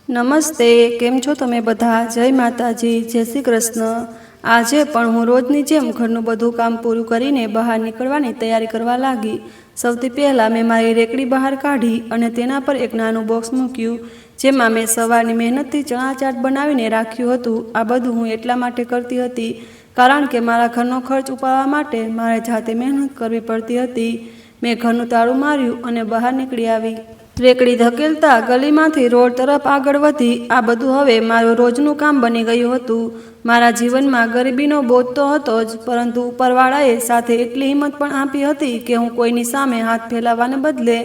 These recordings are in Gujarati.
નમસ્તે, કેમ છો તમે બધા? જય માતાજી, જય શ્રી કૃષ્ણ। આજે પણ હું રોજની જેમ ઘરનું બધું કામ પૂરું કરીને બહાર નીકળવાની તૈયારી કરવા લાગી। સૌથી પહેલાં મેં મારી રેકડી બહાર કાઢી અને તેના પર એક નાનું બોક્સ મૂક્યું, જેમાં મેં સવારની મહેનતથી ચણા ચાટ બનાવીને રાખ્યું હતું। આ બધું હું એટલા માટે કરતી હતી કારણ કે મારા ઘરનો ખર્ચ ઉપાડવા માટે મારે જાતે મહેનત કરવી પડતી હતી। મેં ઘરનું તાળું માર્યું અને બહાર નીકળી આવી। રેકડી ધકેલતા ગલીમાંથી રોડ તરફ આગળ વધી। આ બધું હવે મારું રોજનું કામ બની ગયું હતું। મારા જીવનમાં ગરીબીનો બોજ તો હતો જ, પરંતુ ઉપરવાળાએ સાથે એટલી હિંમત પણ આપી હતી કે હું કોઈની સામે હાથ ફેલાવવાને બદલે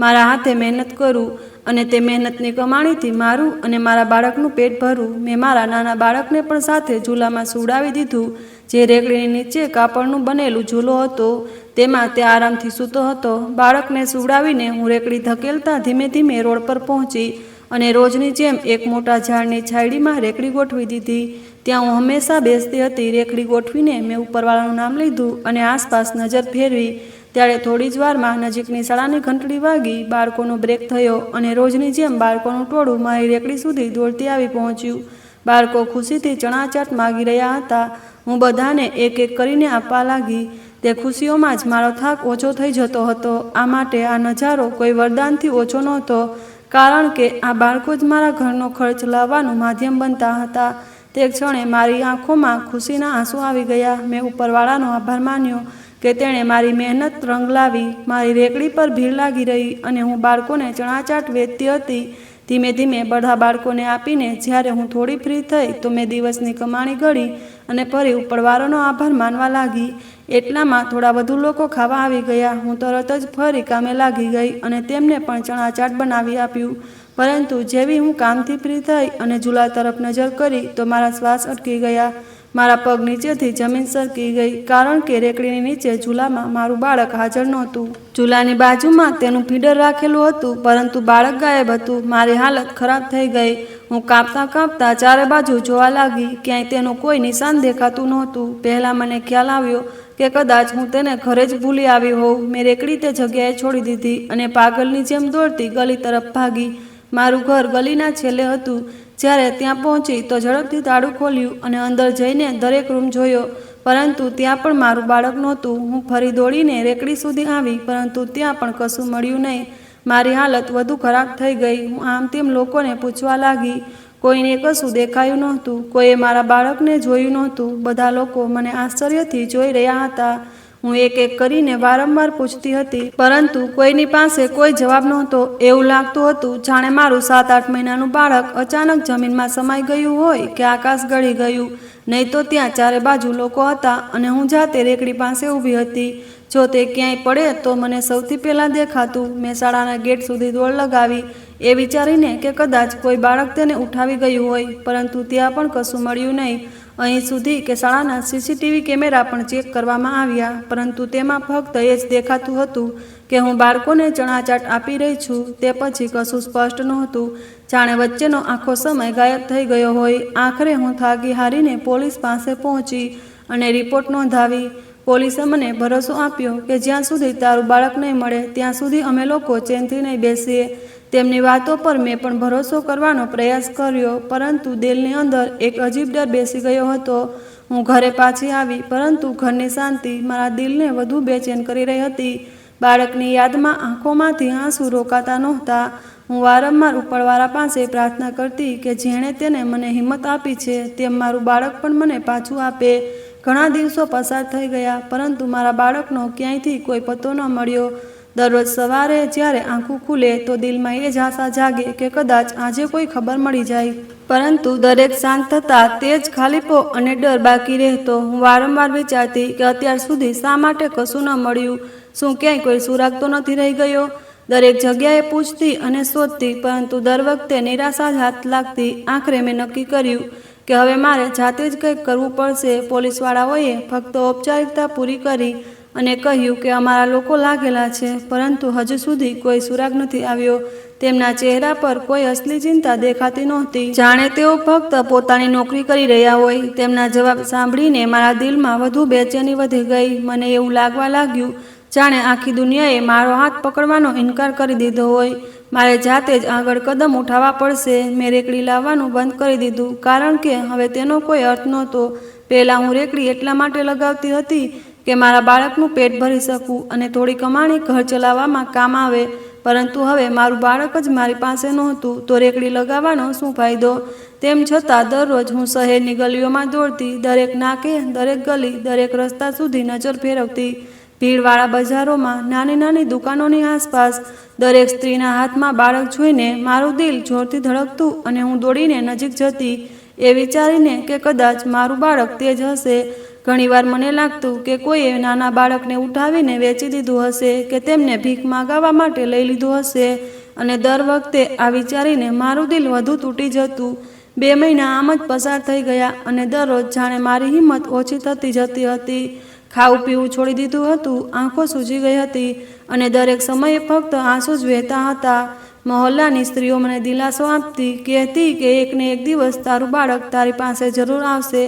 મારા હાથે મહેનત કરું અને તે મહેનતની કમાણીથી મારું અને મારા બાળકનું પેટ ભરું। મેં મારા નાના બાળકને પણ સાથે ઝૂલામાં સુવડાવી દીધું, જે રેકડીની નીચે કાપડનું બનેલું ઝૂલો હતો, તેમાં તે આરામથી સૂતો હતો। બાળકને સુવડાવીને હું રેકડી ધકેલતા ધીમે ધીમે રોડ પર પહોંચી અને રોજની જેમ એક મોટા ઝાડની છાયડીમાં રેકડી ગોઠવી દીધી। ત્યાં હું હંમેશા બેસતી હતી। રેકડી ગોઠવીને મેં ઉપરવાળાનું નામ લીધું અને આસપાસ નજર ફેરવી, ત્યારે થોડી જ વારમાં નજીકની શાળાની ઘંટડી વાગી, બાળકોનો બ્રેક થયો અને રોજની જેમ બાળકોનું ટોળું મારી રેકડી સુધી દોડતી આવી પહોંચ્યું। બાળકો ખુશીથી ચણા ચાટ માગી રહ્યા હતા। હું બધાને એક એક કરીને આપવા લાગી। તે ખુશીઓમાં જ મારો થાક ઓછો થઈ જતો હતો। આ માટે આ નજારો કોઈ વરદાનથી ઓછો નહોતો, કારણ કે આ બાળકો જ મારા ઘરનો ખર્ચ લાવવાનું માધ્યમ બનતા હતા। તે ક્ષણે મારી આંખોમાં ખુશીના આંસુ આવી ગયા। મેં ઉપરવાળાનો આભાર માન્યો કે તેણે મારી મહેનત રંગ લાવી। મારી રેકડી પર ભીડ લાગી રહી અને હું બાળકોને ચણા ચાટ વેચતી હતી। ધીમે ધીમે બધા બાળકોને આપીને જ્યારે હું થોડી ફ્રી થઈ તો મેં દિવસની કમાણી ગણી અને ફરી ઉપરવાળાનો આભાર માનવા લાગી। એટલામાં થોડા વધુ લોકો ખાવા આવી ગયા। હું તરત જ ફરી કામે લાગી ગઈ અને તેમને પણ ચણા ચાટ બનાવી આપ્યું। પરંતુ જેવી હું કામથી ફ્રી થઈ અને ઝૂલા તરફ નજર કરી તો મારા શ્વાસ અટકી ગયા। મારા પગ નીચેથી જમીન સરકી ગઈ, કારણ કે રેકડીની નીચે ઝૂલામાં મારું બાળક હાજર નહોતું। ઝૂલાની બાજુમાં તેનું ફીડર રાખેલું હતું, પરંતુ બાળક ગાયબ હતું। મારી હાલત ખરાબ થઈ ગઈ। હું કાંપતા કાંપતા ચારે બાજુ જોવા લાગી, ક્યાંય તેનું કોઈ નિશાન દેખાતું નહોતું। પહેલાં મને ખ્યાલ આવ્યો કે કદાચ હું તેને ઘરે જ ભૂલી આવી હોઉં। મેં રેકડી તે જગ્યાએ છોડી દીધી અને પાગલની જેમ દોડતી ગલી તરફ ભાગી। મારું ઘર ગલીના છેલ્લે હતું। જ્યારે ત્યાં પહોંચી તો ઝડપથી તાળું ખોલ્યું અને અંદર જઈને દરેક રૂમ જોયો, પરંતુ ત્યાં પણ મારું બાળક નહોતું। હું ફરી દોડીને રેકડી સુધી આવી, પરંતુ ત્યાં પણ કશું મળ્યું નહીં। મારી હાલત વધુ ખરાબ થઈ ગઈ। હું આમ તેમ લોકોને પૂછવા લાગી, કોઈને કશું દેખાયું નહોતું। કોઈએ મારા બાળકને જોયું નહોતું। બધા લોકો મને આશ્ચર્યથી જોઈ રહ્યા હતા। હું એક એક કરીને વારંવાર પૂછતી હતી, પરંતુ કોઈની પાસે કોઈ જવાબ નહોતો। એવું લાગતું હતું જાણે મારું 7-8 મહિનાનું બાળક અચાનક જમીનમાં સમાઈ ગયું હોય કે આકાશ ગળી ગયું। નહીં તો ત્યાં ચારે બાજુ લોકો હતા અને હું જાતે રેકડી પાસે ઊભી હતી। જો તે ક્યાંય પડે તો મને સૌથી પહેલાં દેખાતું। મેં શાળાના ગેટ સુધી દોડ લગાવી, એ વિચારીને કે કદાચ કોઈ બાળક તેને ઉઠાવી ગયું હોય, પરંતુ ત્યાં પણ કશું મળ્યું નહીં। અહીં સુધી કે શાળાના સીસીટીવી કેમેરા પણ ચેક કરવામાં આવ્યા, પરંતુ તેમાં ફક્ત એ જ દેખાતું હતું કે હું બાળકોને ચણા ચાટ આપી રહી છું। તે પછી કશું સ્પષ્ટ નહોતું, જાણે વચ્ચેનો આખો સમય ગાયબ થઈ ગયો હોય। આખરે હું થાકી હારીને પોલીસ પાસે પહોંચી અને રિપોર્ટ નોંધાવી। પોલીસે મને ભરોસો આપ્યો કે જ્યાં સુધી તારું બાળક નહીં મળે ત્યાં સુધી અમે લોકો ચેનથી નહીં બેસીએ। તેમની વાતો પર મેં પણ ભરોસો કરવાનો પ્રયાસ કર્યો, પરંતુ દિલની અંદર એક અજીબ ડર બેસી ગયો હતો। હું ઘરે પાછી આવી, પરંતુ ઘરની શાંતિ મારા દિલને વધુ બેચેન કરી રહી હતી। બાળકની યાદમાં આંખોમાંથી આંસુ રોકાતા નહોતા। હું વારંવાર ઉપરવાળા પાસે પ્રાર્થના કરતી કે જેણે તેને મને હિંમત આપી છે, તેમ મારું બાળક પણ મને પાછું આપે। ઘણા દિવસો પસાર થઈ ગયા, પરંતુ મારા બાળકનો ક્યાંયથી કોઈ પત્તો ન મળ્યો। દરરોજ સવારે જ્યારે આંખું ખુલે તો દિલમાં એ જ આશા જાગે કે કદાચ આજે કોઈ ખબર મળી જાય, પરંતુ દરેક શાંત થતાં તે જ ખાલીપો અને ડર બાકી રહેતો। હું વારંવાર વિચારતી કે અત્યાર સુધી શા માટે કશું ન મળ્યું? શું ક્યાંય કોઈ સુરાગ તો નથી રહી ગયો? દરેક જગ્યાએ પૂછતી અને શોધતી, પરંતુ દર વખતે નિરાશા જ હાથ લાગતી। આખરે મેં નક્કી કર્યું કે હવે મારે જાતે જ કંઈક કરવું પડશે। પોલીસવાળાઓએ ફક્ત ઔપચારિકતા પૂરી કરી અને કહ્યું કે અમારા લોકો લાગેલા છે, પરંતુ હજુ સુધી કોઈ સુરાગ નથી આવ્યો। તેમના ચહેરા પર કોઈ અસલી ચિંતા દેખાતી નહોતી, જાણે તેઓ ફક્ત પોતાની નોકરી કરી રહ્યા હોય। તેમના જવાબ સાંભળીને મારા દિલમાં વધુ બેચેની વધી ગઈ। મને એવું લાગવા લાગ્યું જાણે આખી દુનિયાએ મારો હાથ પકડવાનો ઇનકાર કરી દીધો હોય। મારે જાતે જ આગળ કદમ ઉઠાવવા પડશે. મેં રેકડી લાવવાનું બંધ કરી દીધું, કારણ કે હવે તેનો કોઈ અર્થ નહોતો. પહેલાં હું રેકડી એટલા માટે લગાવતી હતી કે મારા બાળકનું પેટ ભરી શકું અને થોડી કમાણી ઘર ચલાવવામાં કામ આવે. પરંતુ હવે મારું બાળક જ મારી પાસે નહોતું, તો રેકડી લગાવવાનો શું ફાયદો? તેમ છતાં દરરોજ હું શહેરની ગલીઓમાં દોડતી, દરેક નાકે, દરેક ગલી, દરેક રસ્તા સુધી નજર ફેરવતી. ભીડવાળા બજારોમાં, નાની નાની દુકાનોની આસપાસ દરેક સ્ત્રીના હાથમાં બાળક જોઈને મારું દિલ જોરથી ધડકતું અને હું દોડીને નજીક જતી, એ વિચારીને કે કદાચ મારું બાળક તે જ હશે. ઘણીવાર મને લાગતું કે કોઈએ નાના બાળકને ઉઠાવીને વેચી દીધું હશે કે તેમને ભીખ માગવા માટે લઈ લીધું હશે. અને દર વખતે આ વિચારીને મારું દિલ વધુ તૂટી જતું. 2 મહિના આમ જ પસાર થઈ ગયા અને દરરોજ જાણે મારી હિંમત ઓછી થતી જતી હતી. ખાવું પીવું છોડી દીધું હતું, આંખો સૂજી ગઈ હતી અને દરેક સમયે ફક્ત આંસુ જ વહેતા હતા. મહોલ્લાની સ્ત્રીઓ મને દિલાસો આપતી, કહેતી કે એકને એક દિવસ તારું બાળક તારી પાસે જરૂર આવશે.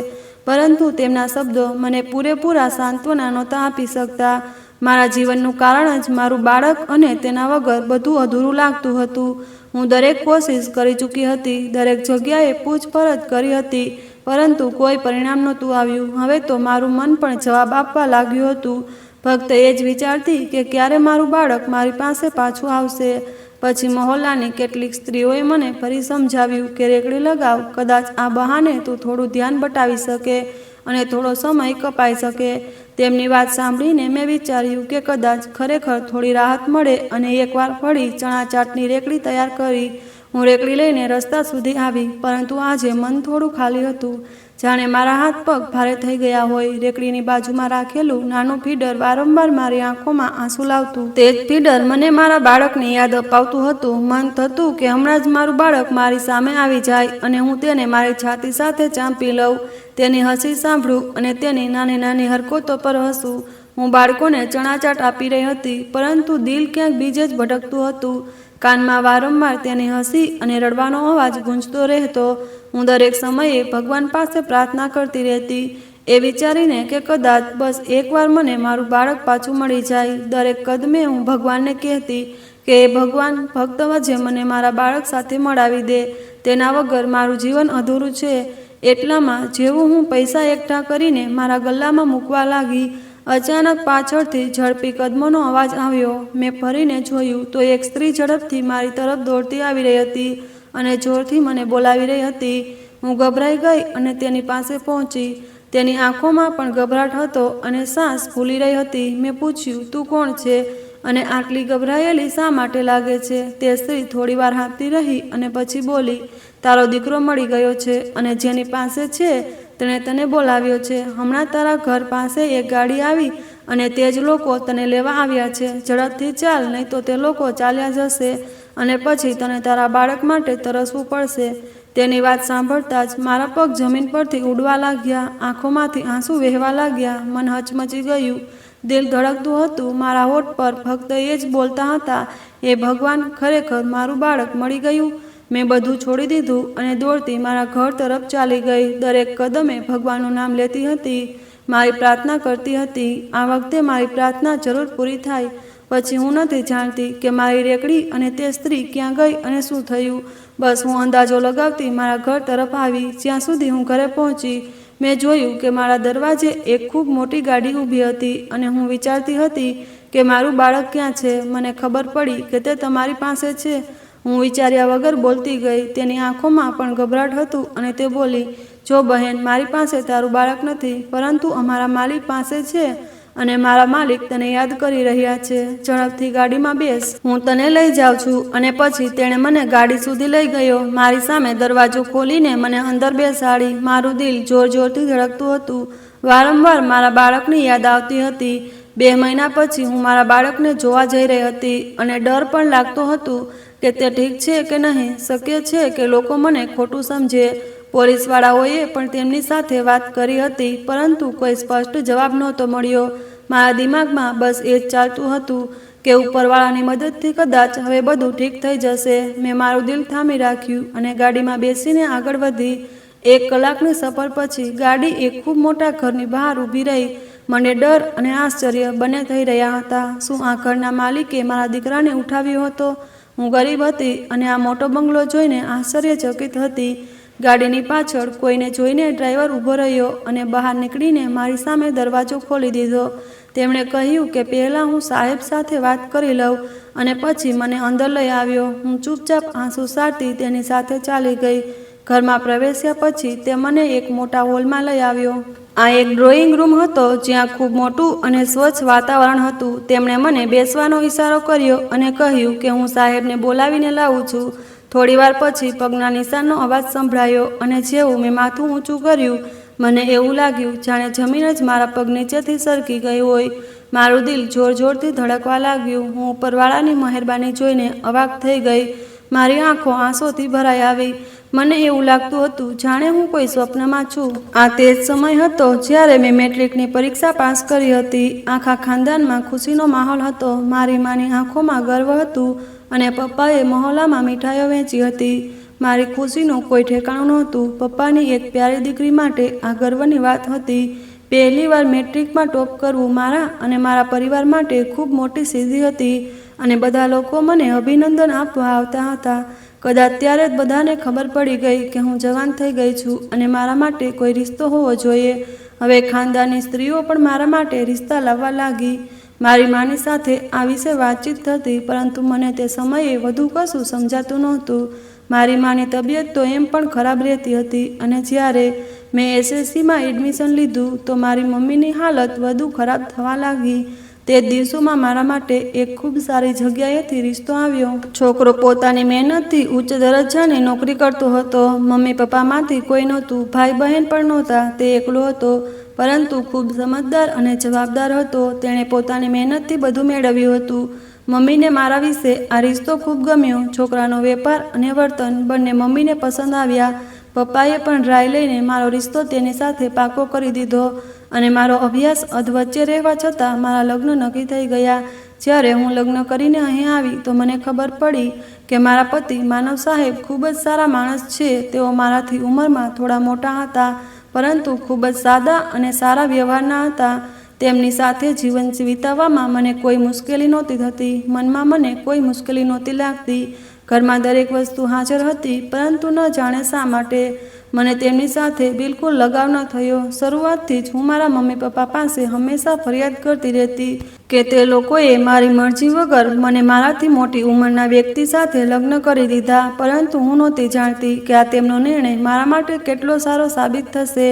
પરંતુ તેમના શબ્દો મને પૂરેપૂરા સાંત્વના નહોતા આપી શકતા. મારા જીવનનું કારણ જ મારું બાળક અને તેના વગર બધું અધૂરું લાગતું હતું. હું દરેક કોશિશ કરી ચૂકી હતી, દરેક જગ્યાએ પૂછપરછ કરી હતી, પરંતુ કોઈ પરિણામ નહોતું આવ્યું. હવે તો મારું મન પણ જવાબ આપવા લાગ્યું હતું. ફક્ત એ જ વિચારતી કે ક્યારે મારું બાળક મારી પાસે પાછું આવશે. પછી મહોલ્લાની કેટલીક સ્ત્રીઓએ મને ફરી સમજાવ્યું કે રેકડી લગાવ, કદાચ આ બહાને તું થોડું ધ્યાન બટાવી શકે અને થોડો સમય કપાઈ શકે. તેમની વાત સાંભળીને મેં વિચાર્યું કે કદાચ ખરેખર થોડી રાહત મળે અને એકવાર ફરી ચણા ચાટની રેકડી તૈયાર કરી. હું રેકડી લઈને રસ્તા સુધી આવી, પરંતુ આજે મન થોડું ખાલી હતું, જાણે મારા હાથ પગ ભારે થઈ ગયા હોય. રેકડીની બાજુમાં રાખેલું નાનું ફીડર વારંવાર મારી આંખોમાં આંસુ લાવતું. તે જ ફીડર મને મારા બાળકની યાદ અપાવતું હતું. મન થતું કે હમણાં જ મારું બાળક મારી સામે આવી જાય અને હું તેને મારી છાતી સાથે ચાંપી લઉં, તેની હસી સાંભળું અને તેની નાની નાની હરકતો પર હસું. હું બાળકોને ચણાચાટ આપી રહી હતી, પરંતુ દિલ ક્યાંક બીજે જ ભટકતું હતું. કાનમાં વારંવાર તેની હસી અને રડવાનો અવાજ ગૂંજતો રહેતો. હું દરેક સમયે ભગવાન પાસે પ્રાર્થના કરતી રહેતી, એ વિચારીને કે કદાચ બસ એકવાર મને મારું બાળક પાછું મળી જાય. દરેક કદમે હું ભગવાનને કહેતી કે એ ભગવાન, ફક્ત વચ્ચે મને મારા બાળક સાથે મળાવી દે. તેના વગર મારું જીવન અધૂરું છે. એટલામાં જેવું હું પૈસા એકઠા કરીને મારા ગલ્લામાં મૂકવા લાગી, અચાનક પાછળથી ઝડપી કદમોનો અવાજ આવ્યો. મેં ફરીને જોયું તો એક સ્ત્રી ઝડપથી મારી તરફ દોડતી આવી રહી હતી અને જોરથી મને બોલાવી રહી હતી. હું ગભરાઈ ગઈ અને તેની પાસે પહોંચી. તેની આંખોમાં પણ ગભરાટ હતો અને સાંસ ફૂલી રહી હતી. મેં પૂછ્યું, તું કોણ છે અને આટલી ગભરાયેલી શા માટે લાગે છે? તે સ્ત્રી થોડીવાર હાંફતી રહી અને પછી બોલી, તારો દીકરો મળી ગયો છે અને જેની પાસે છે તેણે તને બોલાવ્યો છે. હમણાં તારા ઘર પાસે એક ગાડી આવી અને તે જ લોકો તને લેવા આવ્યા છે. ઝડપથી ચાલ, નહીં તો તે લોકો ચાલ્યા જશે અને પછી તને તારા બાળક માટે તરસવું પડશે. તેની વાત સાંભળતા જ મારા પગ જમીન પરથી ઉડવા લાગ્યા, આંખોમાંથી આંસુ વહેવા લાગ્યા. મન હચમચી ગયું, દિલ ધડકતું હતું. મારા હોઠ પર ફક્ત એ જ બોલતા હતા, હે ભગવાન, ખરેખર મારું બાળક મળી ગયું. મેં બધું છોડી દીધું અને દોડતી મારા ઘર તરફ ચાલી ગઈ. દરેક કદમે ભગવાનનું નામ લેતી હતી, મારી પ્રાર્થના કરતી હતી. આ વખતે મારી પ્રાર્થના જરૂર પૂરી થાય. પછી હું નથી જાણતી કે મારી રેકડી અને તે સ્ત્રી ક્યાં ગઈ અને શું થયું. બસ હું અંદાજો લગાવતી મારા ઘર તરફ આવી. જ્યાં સુધી હું ઘરે પહોંચી, મેં જોયું કે મારા દરવાજે એક ખૂબ મોટી ગાડી ઊભી હતી અને હું વિચારતી હતી કે મારું બાળક ક્યાં છે. મને ખબર પડી કે તે તમારી પાસે છે. હું વિચાર્યા વગર બોલતી ગઈ. તેની આંખોમાં પણ ગભરાટ હતું અને તે બોલી, જો બહેન, મારી પાસે તારું બાળક નથી, પરંતુ અમારા માલિક પાસે છે અને મારા માલિક તને યાદ કરી રહ્યા છે. ઝડપથી ગાડીમાં બેસ, હું તને લઈ જાઉં છું. અને પછી તેણે મને ગાડી સુધી લઈ ગયો. મારી સામે દરવાજો ખોલીને મને અંદર બેસાડી. મારું દિલ જોર જોરથી ધડકતું હતું. વારંવાર મારા બાળકની યાદ આવતી હતી. 2 મહિના પછી હું મારા બાળકને જોવા જઈ રહી હતી અને ડર પણ લાગતો હતો કે તે ઠીક છે કે નહીં. શક્ય છે કે લોકો મને ખોટું સમજે. પોલીસવાળાઓએ પણ તેમની સાથે વાત કરી હતી, પરંતુ કોઈ સ્પષ્ટ જવાબ નહોતો મળ્યો. મારા દિમાગમાં બસ એ જ ચાલતું હતું કે ઉપરવાળાની મદદથી કદાચ હવે બધું ઠીક થઈ જશે. મેં મારું દિલ થામી રાખ્યું અને ગાડીમાં બેસીને આગળ વધી. 1 કલાકની સફર પછી ગાડી એક ખૂબ મોટા ઘરની બહાર ઊભી રહી. મને ડર અને આશ્ચર્ય બંને થઈ રહ્યા હતા. શું આ ઘરના માલિકે મારા દીકરાને ઉઠાવ્યો હતો? હું ગરીબ હતી અને આ મોટો બંગલો જોઈને આશ્ચર્યચકિત હતી. ગાડીની પાછળ કોઈને જોઈને ડ્રાઈવર ઊભો રહ્યો અને બહાર નીકળીને મારી સામે દરવાજો ખોલી દીધો. તેમણે કહ્યું કે પહેલાં હું સાહેબ સાથે વાત કરી લઉં અને પછી મને અંદર લઈ આવ્યો. હું ચૂપચાપ આંસુ સારતી તેની સાથે ચાલી ગઈ. ઘરમાં પ્રવેશ્યા પછી તે મને એક મોટા હોલમાં લઈ આવ્યો. આ એક ડ્રોઈંગ રૂમ હતો જ્યાં ખૂબ મોટું અને સ્વચ્છ વાતાવરણ હતું. તેમણે મને બેસવાનો ઈશારો કર્યો અને કહ્યું કે હું સાહેબને બોલાવીને લાવું છું. થોડીવાર પછી પગના નિશાનનો અવાજ સંભળાયો અને જેવું મેં માથું ઊંચું કર્યું મને એવું લાગ્યું જાણે જમીન જ મારા પગ નીચેથી સરકી ગઈ હોય. મારું દિલ જોર જોરથી ધડકવા લાગ્યું. હું ઉપરવાળાની મહેરબાની જોઈને અવાક થઈ ગઈ. મારી આંખો આંસુથી ભરાઈ આવી. મને એવું લાગતું હતું જાણે હું કોઈ સ્વપ્નમાં છું. આ તે જ સમય હતો જ્યારે મેં મેટ્રિકની પરીક્ષા પાસ કરી હતી. આખા ખાનદાનમાં ખુશીનો માહોલ હતો. મારી માની આંખોમાં ગર્વ હતું અને પપ્પાએ મહોલ્લામાં મીઠાઈઓ વહેંચી હતી. મારી ખુશીનું કોઈ ઠેકાણું નહોતું. પપ્પાની એક પ્યારી દીકરી માટે આ ગર્વની વાત હતી. પહેલીવાર મેટ્રિકમાં ટોપ કરવું મારા અને મારા પરિવાર માટે ખૂબ મોટી સિદ્ધિ હતી અને બધા લોકો મને અભિનંદન આપવા આવતા હતા. કદાચ ત્યારે જ બધાને ખબર પડી ગઈ કે હું જવાન થઈ ગઈ છું અને મારા માટે કોઈ રિશ્તો હોવો જોઈએ. હવે ખાનદાની સ્ત્રીઓ પણ મારા માટે રિશ્તા લાવવા લાગી. મારી માની સાથે આ વિશે વાતચીત થતી પરંતુ મને તે સમયે વધુ કશું સમજાતું નહોતું. મારી માની તબિયત તો એમ પણ ખરાબ રહેતી હતી અને જ્યારે મેં SSCમાં એડમિશન લીધું તો મારી મમ્મીની હાલત વધુ ખરાબ થવા લાગી. તે દિવસોમાં મારા માટે એક ખૂબ સારી જગ્યાએથી રિશ્તો આવ્યો. છોકરો પોતાની મહેનતથી ઉચ્ચ દરજ્જાની નોકરી કરતો હતો. મમ્મી પપ્પામાંથી કોઈ નહોતું. ભાઈ બહેન પણ નહોતા. તે એકલો હતો પરંતુ ખૂબ સમજદાર અને જવાબદાર હતો. તેણે પોતાની મહેનતથી બધું મેળવ્યું હતું. મમ્મીને મારા વિશે આ રિશ્તો ખૂબ ગમ્યો. છોકરાનો વેપાર અને વર્તન બંને મમ્મીને પસંદ આવ્યા. પપ્પાએ પણ રાય લઈને મારો રિશ્તો તેની સાથે પાકો કરી દીધો અને મારો અભ્યાસ અધવચ્ચે રહેવા છતાં મારા લગ્ન નક્કી થઈ ગયા. જ્યારે હું લગ્ન કરીને અહીં આવી તો મને ખબર પડી કે મારા પતિ માનવ સાહેબ ખૂબ જ સારા માણસ છે. તેઓ મારાથી ઉંમરમાં થોડા મોટા હતા પરંતુ ખૂબ જ સાદા અને સારા વ્યવહારના હતા. તેમની સાથે જીવન વિતાવવામાં મને કોઈ મુશ્કેલી નહોતી થતી. મનમાં મને કોઈ મુશ્કેલી નહોતી લાગતી. ઘરમાં દરેક વસ્તુ હાજર હતી પરંતુ ન જાણે શા માટે મને તેમની સાથે બિલકુલ લગાવ ન થયો. શરૂઆતથી જ હું મારા મમ્મી પપ્પા પાસે હંમેશા ફરિયાદ કરતી રહેતી કે તે લોકોએ મારી મરજી વગર મને મારાથી મોટી ઉંમરના વ્યક્તિ સાથે લગ્ન કરી દીધા. પરંતુ હું નહોતી જાણતી કે આ તેમનો નિર્ણય મારા માટે કેટલો સારો સાબિત થશે.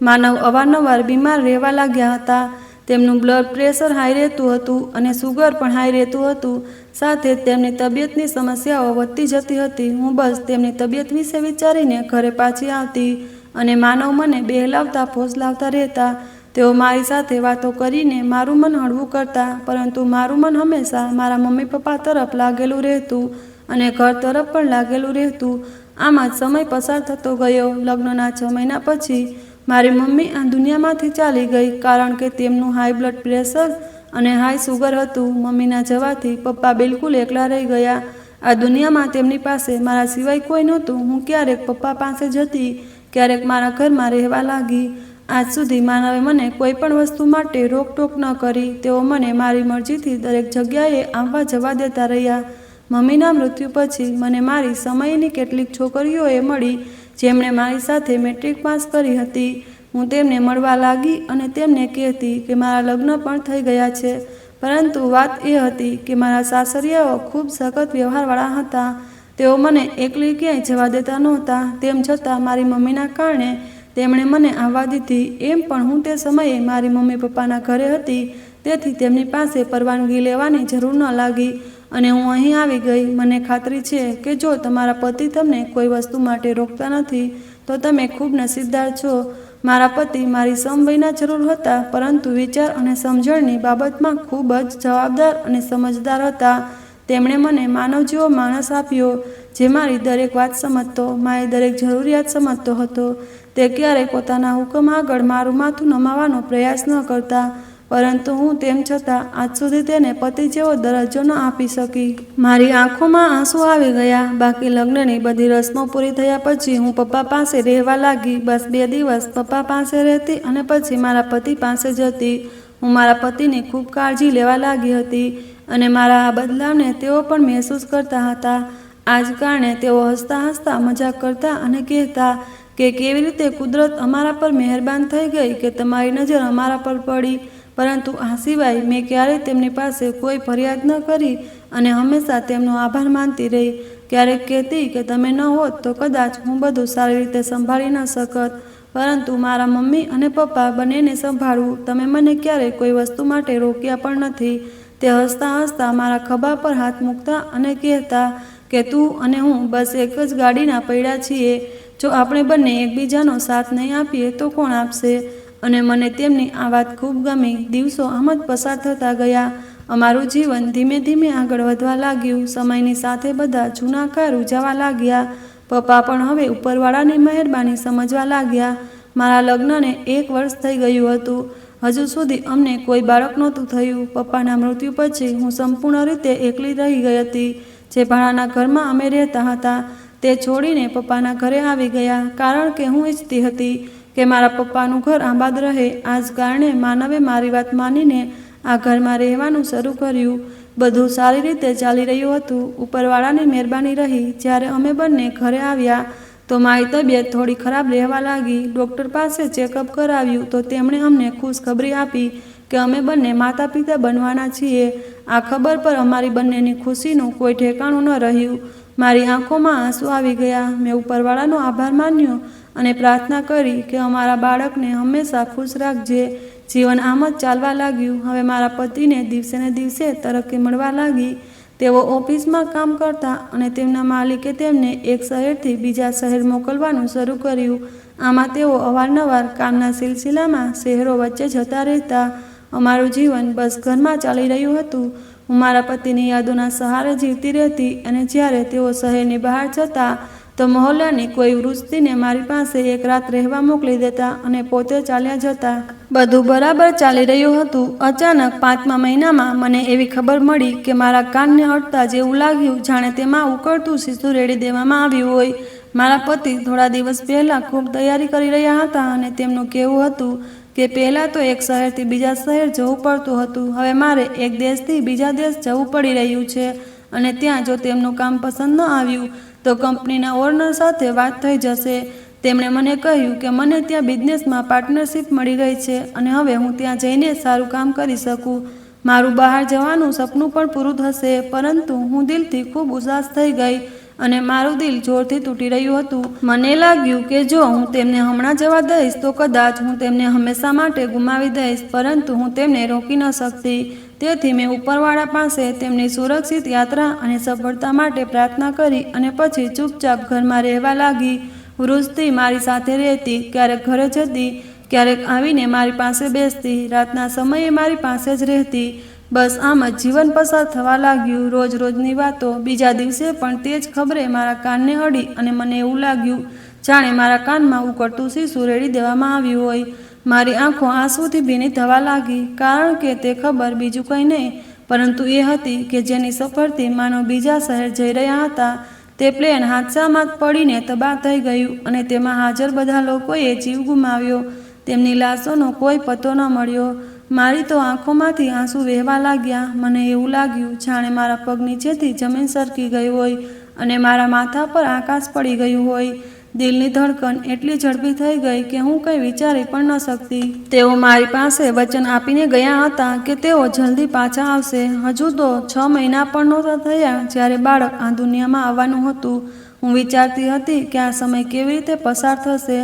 માનવ અવારનવાર બીમાર રહેવા લાગ્યા હતા. તેમનું બ્લડ પ્રેશર હાઈ રહેતું હતું અને સુગર પણ હાઈ રહેતું હતું. સાથે તેમની તબિયતની સમસ્યાઓ વધતી જતી હતી. હું બસ તેમની તબિયત વિશે વિચારીને ઘરે પાછી આવતી અને માનવ મને બહેલાવતા ફોસલાવતા રહેતા. તેઓ મારી સાથે વાતો કરીને મારું મન હળવું કરતા પરંતુ મારું મન હંમેશા મારા મમ્મી પપ્પા તરફ લાગેલું રહેતું અને ઘર તરફ પણ લાગેલું રહેતું. આમાં જ સમય પસાર થતો ગયો. લગ્નના 6 મહિના પછી મારી મમ્મી આ દુનિયામાંથી ચાલી ગઈ કારણ કે તેમનું હાઈ બ્લડ પ્રેશર અને હાઈ સુગર હતું. મમ્મીના જવાથી પપ્પા બિલકુલ એકલા રહી ગયા. આ દુનિયામાં તેમની પાસે મારા સિવાય કોઈ નહોતું. હું ક્યારેક પપ્પા પાસે જતી, ક્યારેક મારા ઘરમાં રહેવા લાગી. આજ સુધી માનવે મને કોઈ પણ વસ્તુ માટે રોકટોક ન કરી. તેઓ મને મારી મરજીથી દરેક જગ્યાએ આવવા જવા દેતા રહ્યા. મમ્મીના મૃત્યુ પછી મને મારી સમયની કેટલીક છોકરીઓએ મળી જેમણે મારી સાથે મેટ્રિક પાસ કરી હતી. હું તેમને મળવા લાગી અને તેમને કહેતી કે મારા લગ્ન પણ થઈ ગયા છે. પરંતુ વાત એ હતી કે મારા સાસરિયાઓ ખૂબ સખત વ્યવહારવાળા હતા. તેઓ મને એકલી ક્યાંય જવા દેતા નહોતા. તેમ છતાં મારી મમ્મીના કારણે તેમણે મને આવવા દીધી. એમ પણ હું તે સમયે મારી મમ્મી પપ્પાના ઘરે હતી તેથી તેમની પાસે પરવાનગી લેવાની જરૂર ન લાગી અને હું અહીં આવી ગઈ. મને ખાતરી છે કે જો તમારા પતિ તમને કોઈ વસ્તુ માટે રોકતા નથી તો તમે ખૂબ નસીબદાર છો. મારા પતિ મારી સમવયના જરૂર હતા પરંતુ વિચાર અને સમજણની બાબતમાં ખૂબ જ જવાબદાર અને સમજદાર હતા. તેમણે મને માનવ જેવો માણસ આપ્યો જે મારી દરેક વાત સમજતો, મારી દરેક જરૂરિયાત સમજતો હતો. તે ક્યારેય પોતાના હુકમ આગળ મારું માથું નમાવવાનો પ્રયાસ ન કરતા પરંતુ હું તેમ છતાં આજ સુધી તેને પતિ જેવો દરજ્જો ન આપી શકી. મારી આંખોમાં આંસુ આવી ગયા. બાકી લગ્નની બધી રસમો પૂરી થયા પછી હું પપ્પા પાસે રહેવા લાગી. બસ 2 દિવસ પપ્પા પાસે રહેતી અને પછી મારા પતિ પાસે જતી. હું મારા પતિની ખૂબ કાળજી લેવા લાગી હતી. અને મારા આ બદલાવને તેઓ પણ મહેસૂસ કરતા હતા. આ જ કારણે તેઓ હસતા હસતા મજાક કરતા અને કહેતા કે કેવી રીતે કુદરત અમારા પર મહેરબાન થઈ ગઈ કે તમારી નજર અમારા પર પડી. પરંતુ આ સિવાય મેં ક્યારેય તેમની પાસે કોઈ ફરિયાદ ન કરી અને હંમેશા તેમનો આભાર માનતી રહી. ક્યારેક કહેતી કે તમે ન હોત તો કદાચ હું બધું સારી રીતે સંભાળી ન શકત, પરંતુ મારા મમ્મી અને પપ્પા બંનેને સંભાળવું તમે મને ક્યારેય કોઈ વસ્તુ માટે રોક્યા પણ નથી. તે હસતા હસતા મારા ખભા પર હાથ મૂકતા અને કહેતા કે તું અને હું બસ એક જ ગાડીના પૈડા છીએ. જો આપણે બંને એકબીજાનો સાથ નહીં આપીએ તો કોણ આપશે? અને મને તેમની આ વાત ખૂબ ગમી. દિવસો આમ જ પસાર થતા ગયા. અમારું જીવન ધીમે ધીમે આગળ વધવા લાગ્યું. સમયની સાથે બધા જૂના કાર ઉજાવા લાગ્યા. પપ્પા પણ હવે ઉપરવાળાની મહેરબાની સમજવા લાગ્યા. મારા લગ્નને 1 વર્ષ થઈ ગયું હતું. હજુ સુધી અમને કોઈ બાળક નહોતું થયું. પપ્પાના મૃત્યુ પછી હું સંપૂર્ણ રીતે એકલી રહી ગઈ હતી. જે ભાડાના ઘરમાં અમે રહેતા હતા તે છોડીને પપ્પાના ઘરે આવી ગયા, કારણ કે હું ઈચ્છતી હતી કે મારા પપ્પાનું ઘર આબાદ રહે. આ જ કારણે માનવે મારી વાત માનીને આ ઘરમાં રહેવાનું શરૂ કર્યું. બધું સારી રીતે ચાલી રહ્યું હતું. ઉપરવાળાની મહેરબાની રહી. જ્યારે અમે બંને ઘરે આવ્યા તો મારી તબિયત થોડી ખરાબ રહેવા લાગી. ડૉક્ટર પાસે ચેકઅપ કરાવ્યું તો તેમણે અમને ખુશખબરી આપી કે અમે બંને માતા પિતા બનવાના છીએ. આ ખબર પર અમારી બંનેની ખુશીનું કોઈ ઠેકાણું ન રહ્યું. મારી આંખોમાં આંસુ આવી ગયા. મેં ઉપરવાળાનો આભાર માન્યો અને પ્રાર્થના કરી કે અમારા બાળકને હંમેશા ખુશ રાખજે. જીવન આમ જ ચાલવા લાગ્યું. હવે મારા પતિને દિવસે ને દિવસે તરક્કી મળવા લાગી. તેઓ ઓફિસમાં કામ કરતા અને તેમના માલિકે તેમને એક શહેરથી બીજા શહેર મોકલવાનું શરૂ કર્યું. આમાં તેઓ અવારનવાર કામના સિલસિલામાં શહેરો વચ્ચે જતા રહેતા. અમારું જીવન બસ ઘરમાં ચાલી રહ્યું હતું. હું મારા પતિની યાદોના સહારે જીવતી રહેતી અને જ્યારે તેઓ શહેરની બહાર જતા તો મહોલ્લાની કોઈ વૃષ્ટિને મારી પાસે એક રાત રહેવા મોકલી દેતા અને પોતે ચાલ્યા જતા. બધું બરાબર ચાલી રહ્યું હતું. અચાનક 5મા મહિનામાં મને એવી ખબર મળી કે મારા કાનને અડતા જેવું લાગ્યું, જાણે તેમાં ઉકળતું શીશું રેડી દેવામાં આવ્યું હોય. મારા પતિ થોડા દિવસ પહેલાં ખૂબ તૈયારી કરી રહ્યા હતા અને તેમનું કહેવું હતું કે પહેલાં તો એક શહેરથી બીજા શહેર જવું પડતું હતું. હવે મારે એક દેશથી બીજા દેશ જવું પડી રહ્યું છે અને ત્યાં જો તેમનું કામ પસંદ ન આવ્યું તો કંપનીના ઓનર સાથે વાત થઈ જશે. તેમણે મને કહ્યું કે મને ત્યાં બિઝનેસમાં પાર્ટનરશિપ મળી ગઈ છે અને હવે હું ત્યાં જઈને સારું કામ કરી શકું. મારું બહાર જવાનું સપનું પણ પૂરું થશે. પરંતુ હું દિલથી ખૂબ ઉદાસ થઈ ગઈ અને મારું દિલ જોરથી તૂટી રહ્યું હતું. મને લાગ્યું કે જો હું તેમને હમણાં જવા દઈશ તો કદાચ હું તેમને હંમેશા માટે ગુમાવી દઈશ, પરંતુ હું તેમને રોકી ન શકતી. તેથી મેં ઉપરવાળા પાસે તેમની સુરક્ષિત યાત્રા અને સફળતા માટે પ્રાર્થના કરી અને પછી ચૂપચાપ ઘરમાં રહેવા લાગી. વૃષ્ટિ મારી સાથે રહેતી, ક્યારેક ઘરે જતી, ક્યારેક આવીને મારી પાસે બેસતી, રાતના સમયે મારી પાસે જ રહેતી. બસ આમ જ જીવન પસાર થવા લાગ્યું. રોજ રોજની વાતો. બીજા દિવસે પણ તે જ ખબરે મારા કાનને અડી અને મને એવું લાગ્યું જાણે મારા કાનમાં ઉકળતું શીશું રેડી દેવામાં આવ્યું હોય. મારી આંખો આંસુથી ભીની થવા લાગી, કારણ કે તે ખબર બીજું કંઈ નહીં પરંતુ એ હતી કે જેની સફરથી માનવ બીજા શહેર જઈ રહ્યા હતા તે પ્લેન હાદસામાં પડીને તબાહ થઈ ગયું અને તેમાં હાજર બધા લોકોએ જીવ ગુમાવ્યો. તેમની લાશોનો કોઈ પતો ન મળ્યો. મારી તો આંખોમાંથી આંસુ વહેવા લાગ્યા. મને એવું લાગ્યું જાણે મારા પગ નીચેથી જમીન સરકી ગઈ હોય અને મારા માથા પર આકાશ પડી ગયું હોય. દિલની ધડકન એટલી ઝડપી થઈ ગઈ કે હું કંઈ વિચારી પણ ન શકતી. તેઓ મારી પાસે વચન આપીને ગયા હતા કે તેઓ જલ્દી પાછા આવશે. હજુ તો 6 મહિના પણ નહોતા થયા જ્યારે બાળક આ દુનિયામાં આવવાનું હતું. હું વિચારતી હતી કે આ સમય કેવી રીતે પસાર થશે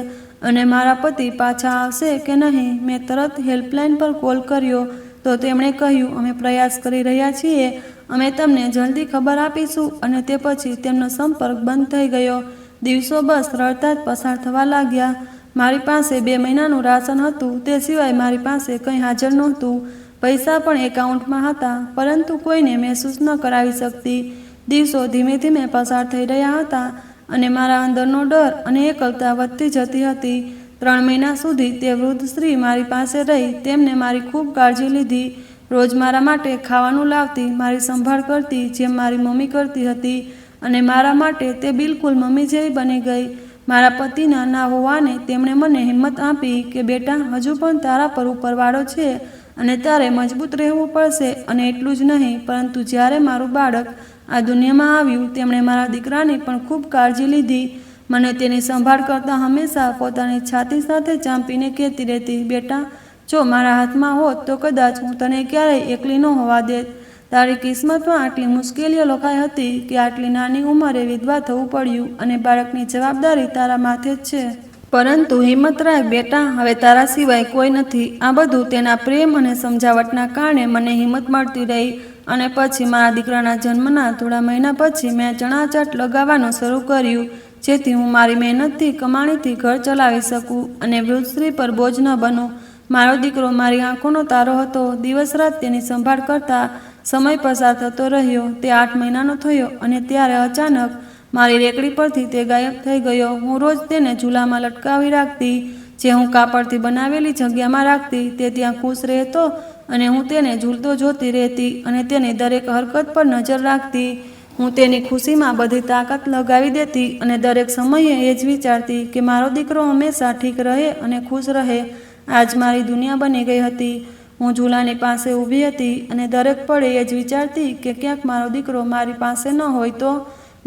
અને મારા પતિ પાછા આવશે કે નહીં. મેં તરત હેલ્પલાઇન પર કોલ કર્યો તો તેમણે કહ્યું, અમે પ્રયાસ કરી રહ્યા છીએ, અમે તમને જલ્દી ખબર આપીશું. અને તે પછી તેમનો સંપર્ક બંધ થઈ ગયો. દિવસો બસ રડતા જ પસાર થવા લાગ્યા. મારી પાસે 2 મહિનાનું રાશન હતું. તે સિવાય મારી પાસે કંઈ હાજર નહોતું. પૈસા પણ એકાઉન્ટમાં હતા, પરંતુ કોઈને મહેસૂસ ન કરાવી શકતી. દિવસો ધીમે ધીમે પસાર થઈ રહ્યા હતા અને મારા અંદરનો ડર અને એકલતા વધતી જતી હતી. 3 મહિના સુધી તે વૃદ્ધ સ્ત્રી મારી પાસે રહી. તેમને મારી ખૂબ કાળજી લીધી. રોજ મારા માટે ખાવાનું લાવતી, મારી સંભાળ કરતી જેમ મારી મમ્મી કરતી હતી અને મારા માટે તે બિલકુલ મમ્મી જેવી બની ગઈ. મારા પતિના ના હોવાને તેમણે મને હિંમત આપી કે બેટા, હજુ પણ તારા પર ઉપરવાળો છે અને તારે મજબૂત રહેવું પડશે. અને એટલું જ નહીં, પરંતુ જ્યારે મારું બાળક આ દુનિયામાં આવ્યું તેમણે મારા દીકરાની પણ ખૂબ કાળજી લીધી. મને તેની સંભાળ કરતાં હંમેશા પોતાની છાતી સાથે ચાંપીને કહેતી રહેતી, બેટા, જો મારા હાથમાં હોત તો કદાચ હું તને ક્યારેય એકલી ન હોવા દેત. તારી કિસ્મતમાં આટલી મુશ્કેલીઓ લખાઈ હતી કે આટલી નાની ઉંમરે વિધવા થવું પડ્યું અને બાળકની જવાબદારી તારા માથે જ છે. પરંતુ હિંમત રાખ બેટા, હવે તારા સિવાય કોઈ નથી. આ બધું તેના પ્રેમ અને સમજાવટના કારણે મને હિંમત મળતી રહી. અને પછી મારા દીકરાના જન્મના થોડા મહિના પછી મેં ચણાચાટ લગાવવાનું શરૂ કર્યું, જેથી હું મારી મહેનતથી કમાણીથી ઘર ચલાવી શકું અને વૃદ્ધ સ્ત્રી પર બોજ ન બનું. મારો દીકરો મારી આંખોનો તારો હતો. દિવસ રાત તેની સંભાળ કરતા સમય પસાર થતો રહ્યો. તે 8 મહિનાનો થયો અને ત્યારે અચાનક મારી રેકડી પરથી તે ગાયબ થઈ ગયો. હું રોજ તેને ઝૂલામાં લટકાવી રાખતી, જે હું કાપડથી બનાવેલી જગ્યામાં રાખતી. તે ત્યાં ખુશ રહેતો અને હું તેને ઝૂલતો જોતી રહેતી અને તેની દરેક હરકત પર નજર રાખતી. હું તેની ખુશીમાં બધી તાકાત લગાવી દેતી અને દરેક સમયે એ જ વિચારતી કે મારો દીકરો હંમેશા ઠીક રહે અને ખુશ રહે. આજ મારી દુનિયા બની ગઈ હતી. હું ઝૂલાની પાસે ઊભી હતી અને દરેક પળે એ જ વિચારતી કે ક્યાંક મારો દીકરો મારી પાસે ન હોય તો.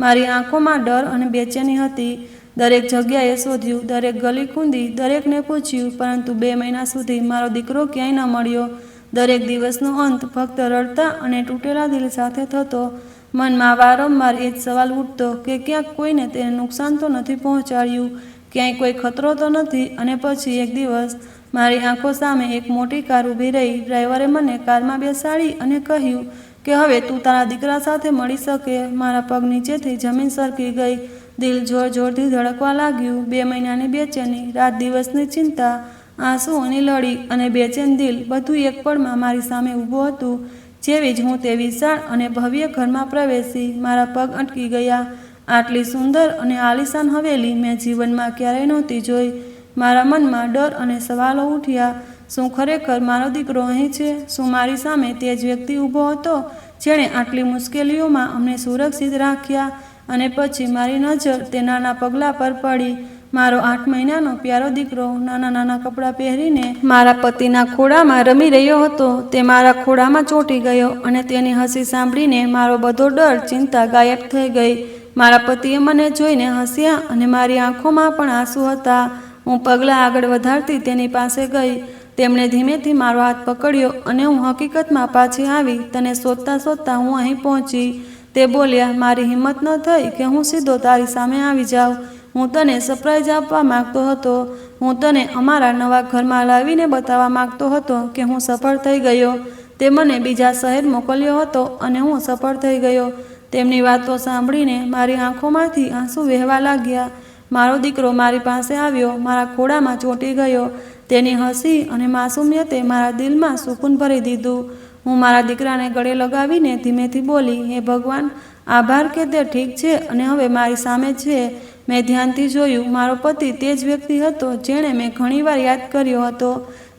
મારી આંખોમાં ડર અને બેચેની હતી. દરેક જગ્યાએ શોધ્યું, દરેક ગલી કૂંદી, દરેકને પૂછ્યું, પરંતુ 2 મહિના સુધી મારો દીકરો ક્યાંય ન મળ્યો. દરેક દિવસનો અંત ફક્ત રડતા અને તૂટેલા દિલ સાથે થતો. મનમાં વારંવાર એ જ સવાલ ઉઠતો કે ક્યાંક કોઈને તેને નુકસાન તો નથી પહોંચાડ્યું, ક્યાંય કોઈ ખતરો તો નથી. અને પછી એક દિવસ મારી આંખો સામે એક મોટી કાર ઊભી રહી. ડ્રાઈવરે મને કારમાં બેસાડી અને કહ્યું કે હવે તું તારા દીકરા સાથે મળી શકે. મારા પગ નીચેથી જમીન સરકી ગઈ. દિલ જોર જોરથી ધડકવા લાગ્યું. 2 મહિનાની બેચેની, રાત દિવસની ચિંતા, આંસુઓની લડી અને બેચેન દિલ, બધું એક પળમાં મારી સામે ઊભું હતું. જેવી જ હું તે વિશાળ અને ભવ્ય ઘરમાં પ્રવેશી, મારા પગ અટકી ગયા. આટલી સુંદર અને આલીશાન હવેલી મેં જીવનમાં ક્યારેય નહોતી જોઈ. મારા મનમાં ડર અને સવાલો ઉઠ્યા. શું ખરેખર મારો દીકરો અહીં છે? શું મારી સામે તે જ વ્યક્તિ ઊભો હતો જેણે આટલી મુશ્કેલીઓમાં અમને સુરક્ષિત રાખ્યા? અને પછી મારી નજર તે નાના પગલાં પર પડી. મારો 8 મહિનાનો પ્યારો દીકરો નાના નાના કપડાં પહેરીને મારા પતિના ખોળામાં રમી રહ્યો હતો. તે મારા ખોળામાં ચોંટી ગયો અને તેની હસી સાંભળીને મારો બધો ડર, ચિંતા ગાયબ થઈ ગઈ. મારા પતિએ મને જોઈને હસ્યા અને મારી આંખોમાં પણ આંસુ હતા. હું પગલાં આગળ વધારતી તેની પાસે ગઈ. તેમણે ધીમેથી મારો હાથ પકડ્યો અને હું હકીકતમાં પાછી આવી. તને શોધતા શોધતા હું અહીં પહોંચી, તે બોલ્યા. મારી હિંમત ન થઈ કે હું સીધો તારી સામે આવી જાઉં. હું તને સરપ્રાઈઝ આપવા માંગતો હતો. હું તને અમારા નવા ઘરમાં લાવીને બતાવવા માંગતો હતો કે હું સફળ થઈ ગયો. તે મને બીજા શહેર મોકલ્યો હતો અને હું સફળ થઈ ગયો. તેમની વાતો સાંભળીને મારી આંખોમાંથી આંસુ વહેવા લાગ્યા. મારો દીકરો મારી પાસે આવ્યો, મારા ખોળામાં ચોંટી ગયો. તેની હસી અને માસૂમિયતે મારા દિલમાં સુકૂન ભરી દીધું. હું મારા દીકરાને ગળે લગાવીને ધીમેથી બોલી, હે ભગવાન, આભાર કે તે ઠીક છે અને હવે મારી સામે છે. મેં ધ્યાનથી જોયું. મારો પતિ તે જ વ્યક્તિ હતો જેણે મેં ઘણીવાર યાદ કર્યો હતો,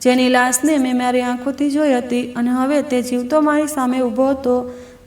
જેની લાશને મેં મારી આંખોથી જોઈ હતી અને હવે તે જીવતો મારી સામે ઊભો હતો.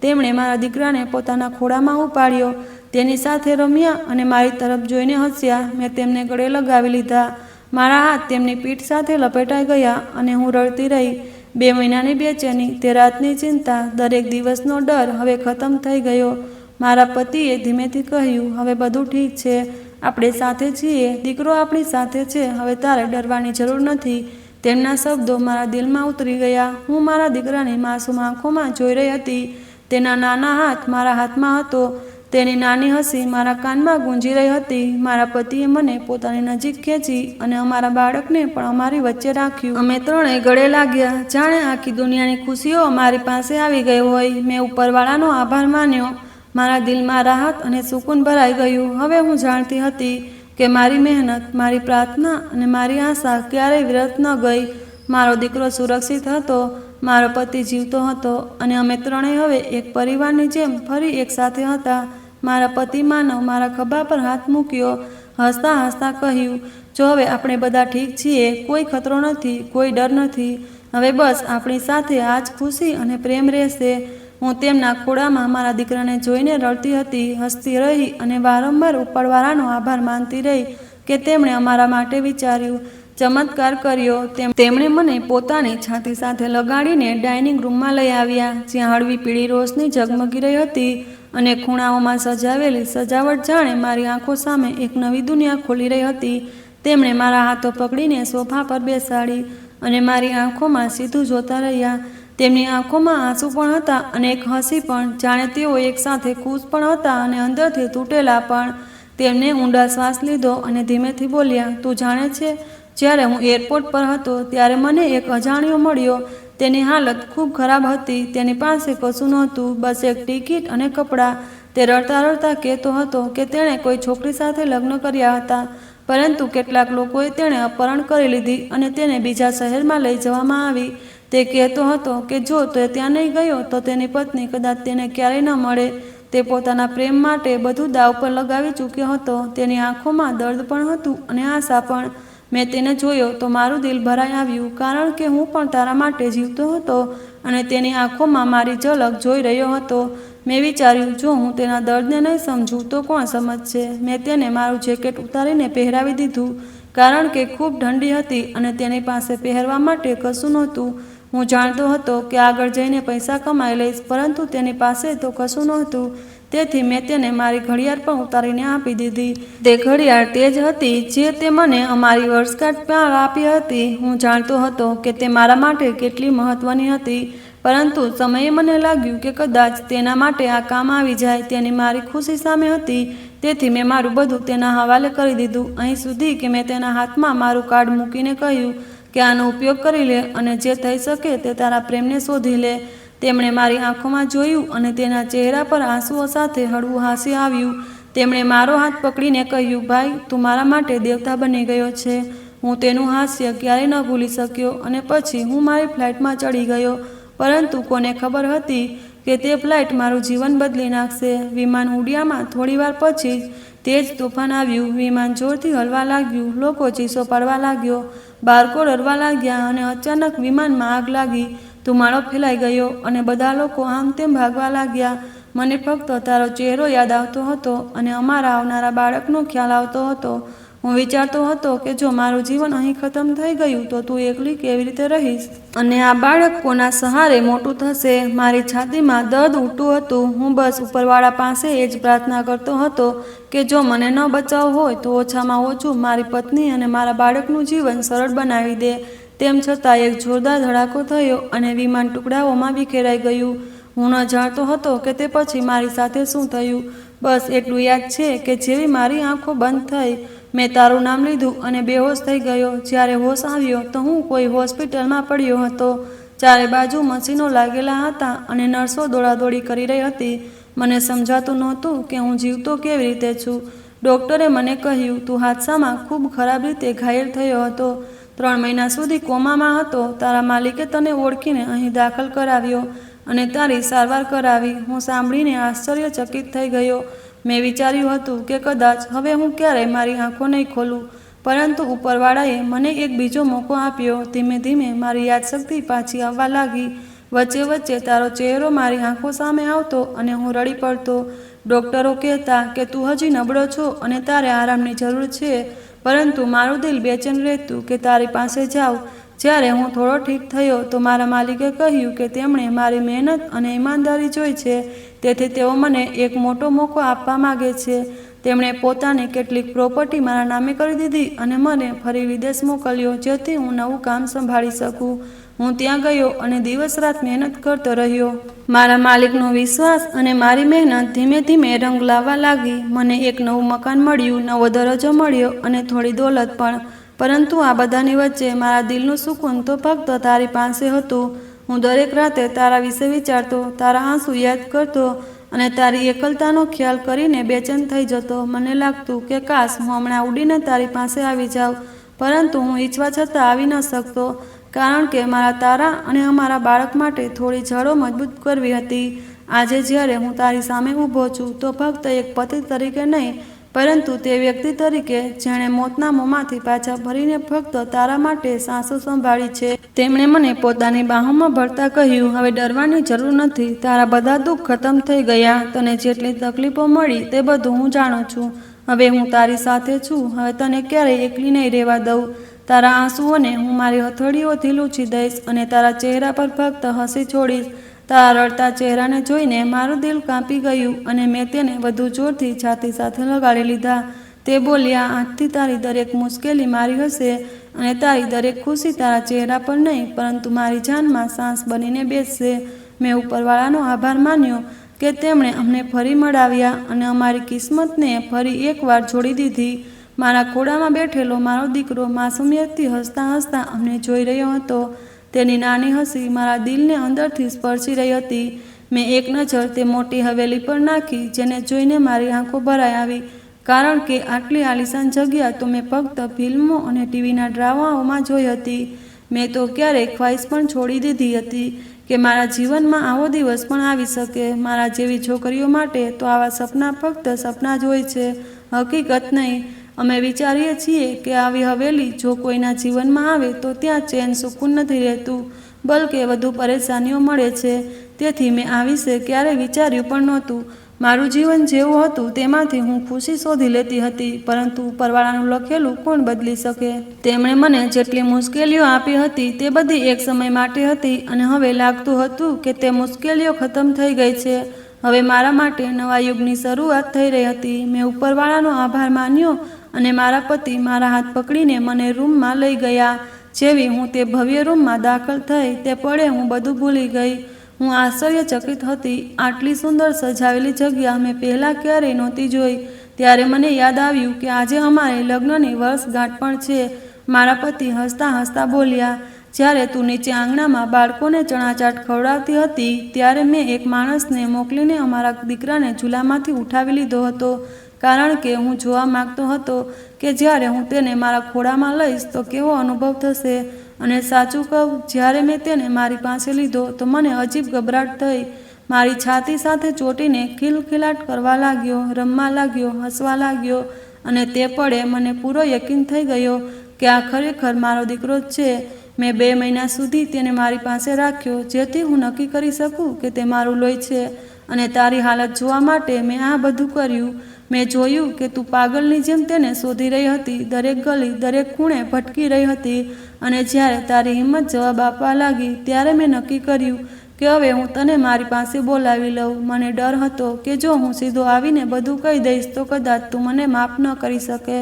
તેમણે મારા દીકરાને પોતાના ખોળામાં ઉપાડ્યો, તેની સાથે રમ્યા અને મારી તરફ જોઈને હસ્યા. મેં તેમને ગળે લગાવી લીધા. મારા હાથ તેમની પીઠ સાથે લપેટાઈ ગયા અને હું રડતી રહી. 2 મહિનાની બેચેની, તે રાતની ચિંતા, દરેક દિવસનો ડર હવે ખતમ થઈ ગયો. મારા પતિએ ધીમેથી કહ્યું, હવે બધું ઠીક છે, આપણે સાથે છીએ, દીકરો આપણી સાથે છે, હવે તારે ડરવાની જરૂર નથી. તેમના શબ્દો મારા દિલમાં ઉતરી ગયા. હું મારા દીકરાની માસૂમ આંખોમાં જોઈ રહી હતી. તેના નાના હાથ મારા હાથમાં હતો. તેની નાની હસી મારા કાનમાં ગૂંજી રહી હતી. મારા પતિએ મને પોતાની નજીક ખેંચી અને અમારા બાળકને પણ અમારી વચ્ચે રાખ્યું. અમે ત્રણેય ગળે લાગ્યા, જાણે આખી દુનિયાની ખુશીઓ અમારી પાસે આવી ગઈ હોય. મેં ઉપરવાળાનો આભાર માન્યો. મારા દિલમાં રાહત અને સુકૂન ભરાઈ ગયું. હવે હું જાણતી હતી કે મારી મહેનત, મારી પ્રાર્થના અને મારી આશા ક્યારેય વ્યર્થ ન ગઈ. મારો દીકરો સુરક્ષિત હતો, મારો પતિ જીવતો હતો અને અમે ત્રણેય હવે એક પરિવારની જેમ ફરી એક સાથે હતા. મારા પતિ માનવ મારા ખભા પર હાથ મૂક્યો, હસતા હસતા કહ્યું, જો હવે આપણે બધા ઠીક છીએ, કોઈ ખતરો નથી, કોઈ ડર નથી. હવે બસ આપણી સાથે આ જ ખુશી અને પ્રેમ રહેશે. હું તેમના ખોળામાં મારા દીકરાને જોઈને રડતી હતી, હસતી રહી અને વારંવાર ઉપરવાળાનો આભાર માનતી રહી કે તેમણે અમારા માટે વિચાર્યું. ચમત્કાર કર્યો। તેમણે મને પોતાની છાતી સાથે લગાડીને ડાઇનિંગ રૂમમાં લઈ આવ્યા, જ્યાં હળવી પીળી રોશની ઝગમગી રહી હતી અને ખૂણાઓમાં સજાવેલી સજાવટ જાણે મારી આંખો સામે એક નવી દુનિયા ખોલી રહી હતી। તેમણે મારા હાથો પકડીને સોફા પર બેસાડી અને મારી આંખોમાં સીધું જોતા રહ્યા। તેમની આંખોમાં આંસુ પણ હતા અને એક હસી પણ, જાણે તેઓ એકસાથે ખુશ પણ હતા અને અંદરથી તૂટેલા પણ। તેમણે ઊંડા શ્વાસ લીધો અને ધીમેથી બોલ્યા, તું જાણે છે, જ્યારે હું એરપોર્ટ પર હતો ત્યારે મને એક અજાણ્યો મળ્યો। તેની હાલત ખૂબ ખરાબ હતી। તેની પાસે કશું નહોતું, બસ એક ટિકિટ અને કપડાં। તે રડતા રડતા કહેતો હતો કે તેણે કોઈ છોકરી સાથે લગ્ન કર્યા હતા, પરંતુ કેટલાક લોકોએ તેણે અપહરણ કરી લીધી અને તેને બીજા શહેરમાં લઈ જવામાં આવી। તે કહેતો હતો કે જો તે ત્યાં નહીં ગયો તો તેની પત્ની કદાચ તેને ક્યારેય ન મળે। તે પોતાના પ્રેમ માટે બધું દાવ પર લગાવી ચૂક્યો હતો। તેની આંખોમાં દર્દ પણ હતું અને આશા પણ। મેં તેને જોયો તો મારું દિલ ભરાઈ આવ્યું, કારણ કે હું પણ તારા માટે જીવતો હતો અને તેની આંખોમાં મારી ઝલક જોઈ રહ્યો હતો। મેં વિચાર્યું, જો હું તેના દર્દને નહીં સમજું તો કોણ સમજશે? મેં તેને મારું જેકેટ ઉતારીને પહેરાવી દીધું, કારણ કે ખૂબ ઠંડી હતી અને તેની પાસે પહેરવા માટે કશું નહોતું। હું જાણતો હતો કે આગળ જઈને પૈસા કમાઈ લઈશ, પરંતુ તેની પાસે તો કશું નહોતું। તેથી મેં તેને મારી ઘડિયાળ પણ ઉતારીને આપી દીધી। તે ઘડિયાળ તે જ હતી જે તે મને અમારી વર્ષગાંઠ પર આપી હતી। હું જાણતો હતો કે તે મારા માટે કેટલી મહત્વની હતી, પરંતુ સમયે મને લાગ્યું કે કદાચ તેના માટે આ કામ આવી જાય તેની મારી ખુશી સામે હતી। તેથી મેં મારું બધું તેના હવાલે કરી દીધું, અહીં સુધી કે મેં તેના હાથમાં મારું કાર્ડ મૂકીને કહ્યું કે આનો ઉપયોગ કરી લે અને જે થઈ શકે તે તારા પ્રેમને શોધી લે। તેમણે મારી આંખોમાં જોયું અને તેના ચહેરા પર આંસુઓ સાથે હળવું હાસ્ય આવ્યું। તેમણે મારો હાથ પકડીને કહ્યું, ભાઈ, તું મારા માટે દેવતા બની ગયો છે। હું તેનું હાસ્ય ક્યારેય ન ભૂલી શક્યો અને પછી હું મારી ફ્લાઇટમાં ચડી ગયો, પરંતુ કોને ખબર હતી કે તે ફ્લાઇટ મારું જીવન બદલી નાખશે। વિમાન ઉડ્યામાં થોડીવાર પછી તેજ તોફાન આવ્યું। વિમાન જોરથી હલવા લાગ્યું, લોકો ચીસો પાડવા લાગ્યો, બાળકો રડવા લાગ્યા અને અચાનક વિમાનમાં આગ લાગી। ધુમાડો ફેલાઈ ગયો અને બધા લોકો આમ તેમ ભાગવા લાગ્યા। મને ફક્ત તારો ચહેરો યાદ આવતો હતો અને અમારા આવનારા બાળકનો ખ્યાલ આવતો હતો। હું વિચારતો હતો કે જો મારું જીવન અહીં ખતમ થઈ ગયું તો તું એકલી કેવી રીતે રહીશ અને આ બાળક કોના સહારે મોટું થશે? મારી છાતીમાં દર્દ ઉઠતું હતું। હું બસ ઉપરવાળા પાસે એ જ પ્રાર્થના કરતો હતો કે જો મને ન બચાવવો હોય તો ઓછામાં ઓછું મારી પત્ની અને મારા બાળકનું જીવન સરળ બનાવી દે। તેમ છતાં એક જોરદાર ધડાકો થયો અને વિમાન ટુકડાઓમાં વિખેરાઈ ગયું। હું ન જાણતો હતો કે તે પછી મારી સાથે શું થયું। બસ એટલું યાદ છે કે જેવી મારી આંખો બંધ થઈ, મેં તારું નામ લીધું અને બેહોશ થઈ ગયો। જ્યારે હોશ આવ્યો તો હું કોઈ હોસ્પિટલમાં પડ્યો હતો। ચારે બાજુ મશીનો લાગેલા હતા અને નર્સો દોડાદોડી કરી રહી હતી। મને સમજાતું નહોતું કે હું જીવતો કેવી રીતે છું। ડૉક્ટરે મને કહ્યું, તું હાદસામાં ખૂબ ખરાબ રીતે ઘાયલ થયો હતો, 3 મહિના સુધી કોમામાં હતો। તારા માલિકે તને ઓળખીને અહીં દાખલ કરાવ્યો અને તારી સારવાર કરાવી। હું સાંભળીને આશ્ચર્યચકિત થઈ ગયો। મેં વિચાર્યું હતું કે કદાચ હવે હું ક્યારેય મારી આંખો નહીં ખોલું, પરંતુ ઉપરવાળાએ મને એક બીજો મોકો આપ્યો। ધીમે ધીમે મારી યાદશક્તિ પાછી આવવા લાગી। વચ્ચે વચ્ચે તારો ચહેરો મારી આંખો સામે આવતો અને હું રડી પડતો। ડૉક્ટરો કહેતા કે તું હજી નબળો છો અને તારે આરામની જરૂર છે, પરંતુ મારું દિલ બેચેન રહેતું કે તારી પાસે જાઉં। જ્યારે હું થોડો ઠીક થયો તો મારા માલિકે કહ્યું કે તેમણે મારી મહેનત અને ઈમાનદારી જોઈ છે, તેથી તેઓ મને એક મોટો મોકો આપવા માગે છે। તેમણે પોતાની કેટલીક પ્રોપર્ટી મારા નામે કરી દીધી અને મને ફરી વિદેશ મોકલ્યો, જેથી હું નવું કામ સંભાળી શકું। હું ત્યાં ગયો અને દિવસ રાત મહેનત કરતો રહ્યો। મારા માલિકનો વિશ્વાસ અને મારી મહેનત ધીમે ધીમે રંગ લાવવા લાગી। મને એક નવું મકાન મળ્યું, નવો દરજ્જો મળ્યો અને થોડી દોલત પણ, પરંતુ આ બધાની વચ્ચે મારા દિલનું સુકૂન તો ફક્ત તારી પાસે હતું। હું દરેક રાતે તારા વિશે વિચારતો, તારા આંસુ યાદ કરતો અને તારી એકલતાનો ખ્યાલ કરીને બેચેન થઈ જતો। મને લાગતું કે કાશ હું હમણાં ઉડીને તારી પાસે આવી જાઉં, પરંતુ હું ઈચ્છવા છતાં આવી ન શકતો, કારણ કે મારા તારા અને અમારા બાળક માટે થોડી જડો મજબૂત કરવી હતી। આજે જ્યારે હું તારી સામે ઊભો છું તો ફક્ત એક પતિ તરીકે નહીં, પરંતુ તે વ્યક્તિ તરીકે જેણે મોતના મોંમાંથી પાછા ફરીને ફક્ત તારા માટે સાંસો સંભાળી છે। તેમણે મને પોતાની બાહોમાં ભરતા કહ્યું, હવે ડરવાની જરૂર નથી, તારા બધા દુઃખ ખતમ થઈ ગયા। તને જેટલી તકલીફો મળી તે બધું હું જાણું છું। હવે હું તારી સાથે છું, હવે તને ક્યારેય એકલી નહીં રહેવા દઉં। તારા આંસુઓને હું મારી હથેળીઓથી લૂછી દઈશ અને તારા ચહેરા પર ફક્ત હસી છોડીશ. તારા રડતા ચહેરાને જોઈને મારું દિલ કાંપી ગયું અને મેં તેને વધુ જોરથી છાતી સાથે લગાડી લીધા. તે બોલ્યા, આજથી તારી દરેક મુશ્કેલી મારી હશે અને તારી દરેક ખુશી તારા ચહેરા પર નહીં પરંતુ મારી જાનમાં સાંસ બનીને બેસશે. મેં ઉપરવાળાનો આભાર માન્યો કે તેમણે અમને ફરી મળાવ્યા અને અમારી કિસ્મતને ફરી એકવાર જોડી દીધી. મારા ખોળામાં બેઠેલો મારો દીકરો માસુમિયતથી હસતા હસતા અમને જોઈ રહ્યો હતો. તેની નાની હસી મારા દિલને અંદરથી સ્પર્શી રહી હતી. મેં એક નજર તે મોટી હવેલી પર નાખી જેને જોઈને મારી આંખો ભરાઈ આવી, કારણ કે આટલી આલિશાન જગ્યા તો મેં ફક્ત ફિલ્મો અને ટીવીના ડ્રામાઓમાં જોઈ હતી. મેં તો ક્યારેય ખ્વાહિશ પણ છોડી દીધી હતી કે મારા જીવનમાં આવો દિવસ પણ આવી શકે. મારા જેવી છોકરીઓ માટે તો આવા સપના ફક્ત સપના જ હોય છે, હકીકત નહીં. અમે વિચારીએ છીએ કે આવી હવેલી જો કોઈના જીવનમાં આવે તો ત્યાં ચેન સુકૂન નથી રહેતું, બલકે વધુ પરેશાનીઓ મળે છે. તેથી મેં આ વિશે ક્યારેય વિચાર્યું પણ નહોતું. મારું જીવન જેવું હતું તેમાંથી હું ખુશી શોધી લેતી હતી, પરંતુ ઉપરવાળાનું લખેલું કોણ બદલી શકે? તેમણે મને જેટલી મુશ્કેલીઓ આપી હતી તે બધી એક સમય માટે હતી અને હવે લાગતું હતું કે તે મુશ્કેલીઓ ખતમ થઈ ગઈ છે. હવે મારા માટે નવા યુગની શરૂઆત થઈ રહી હતી. મેં ઉપરવાળાનો આભાર માન્યો અને મારા પતિ મારા હાથ પકડીને મને રૂમમાં લઈ ગયા. જેવી હું તે ભવ્ય રૂમમાં દાખલ થઈ તે પળે હું બધું ભૂલી ગઈ. હું આશ્ચર્યચકિત હતી. આટલી સુંદર સજાવેલી જગ્યા મેં પહેલાં ક્યારેય નહોતી જોઈ. ત્યારે મને યાદ આવ્યું કે આજે અમારે લગ્નની વર્ષગાંઠ પણ છે. મારા પતિ હસતા હસતા બોલ્યા, જ્યારે તું નીચે આંગણામાં બાળકોને ચણાચાટ ખવડાવતી હતી ત્યારે મેં એક માણસને મોકલીને અમારા દીકરાને ઝૂલામાંથી ઉઠાવી લીધો હતો, કારણ કે હું જોવા માંગતો હતો કે જ્યારે હું તેને મારા ખોળામાં લઈશ તો કેવો અનુભવ થશે. અને સાચું કહું, જ્યારે મેં તેને મારી પાસે લીધો તો મને અજીબ ગભરાટ થઈ. મારી છાતી સાથે ચોંટીને ખિલખિલાટ કરવા લાગ્યો, રમવા લાગ્યો, હસવા લાગ્યો અને તે પળે મને પૂરો યકીન થઈ ગયો કે આ ખરેખર મારો દીકરો જ છે. મેં 2 મહિના સુધી તેને મારી પાસે રાખ્યો જેથી હું નક્કી કરી શકું કે તે મારું લોહી છે. અને તારી હાલત જોવા માટે મેં આ બધું કર્યું. મેં જોયું કે તું પાગલની જેમ તેને શોધી રહી હતી, દરેક ગલી, દરેક ખૂણે ભટકી રહી હતી. અને જ્યારે તારી હિંમત જવાબ આપવા લાગી ત્યારે મેં નક્કી કર્યું કે હવે હું તને મારી પાસે બોલાવી લઉં. મને ડર હતો કે જો હું સીધો આવીને બધું કહી દઈશ તો કદાચ તું મને માફ ન કરી શકે.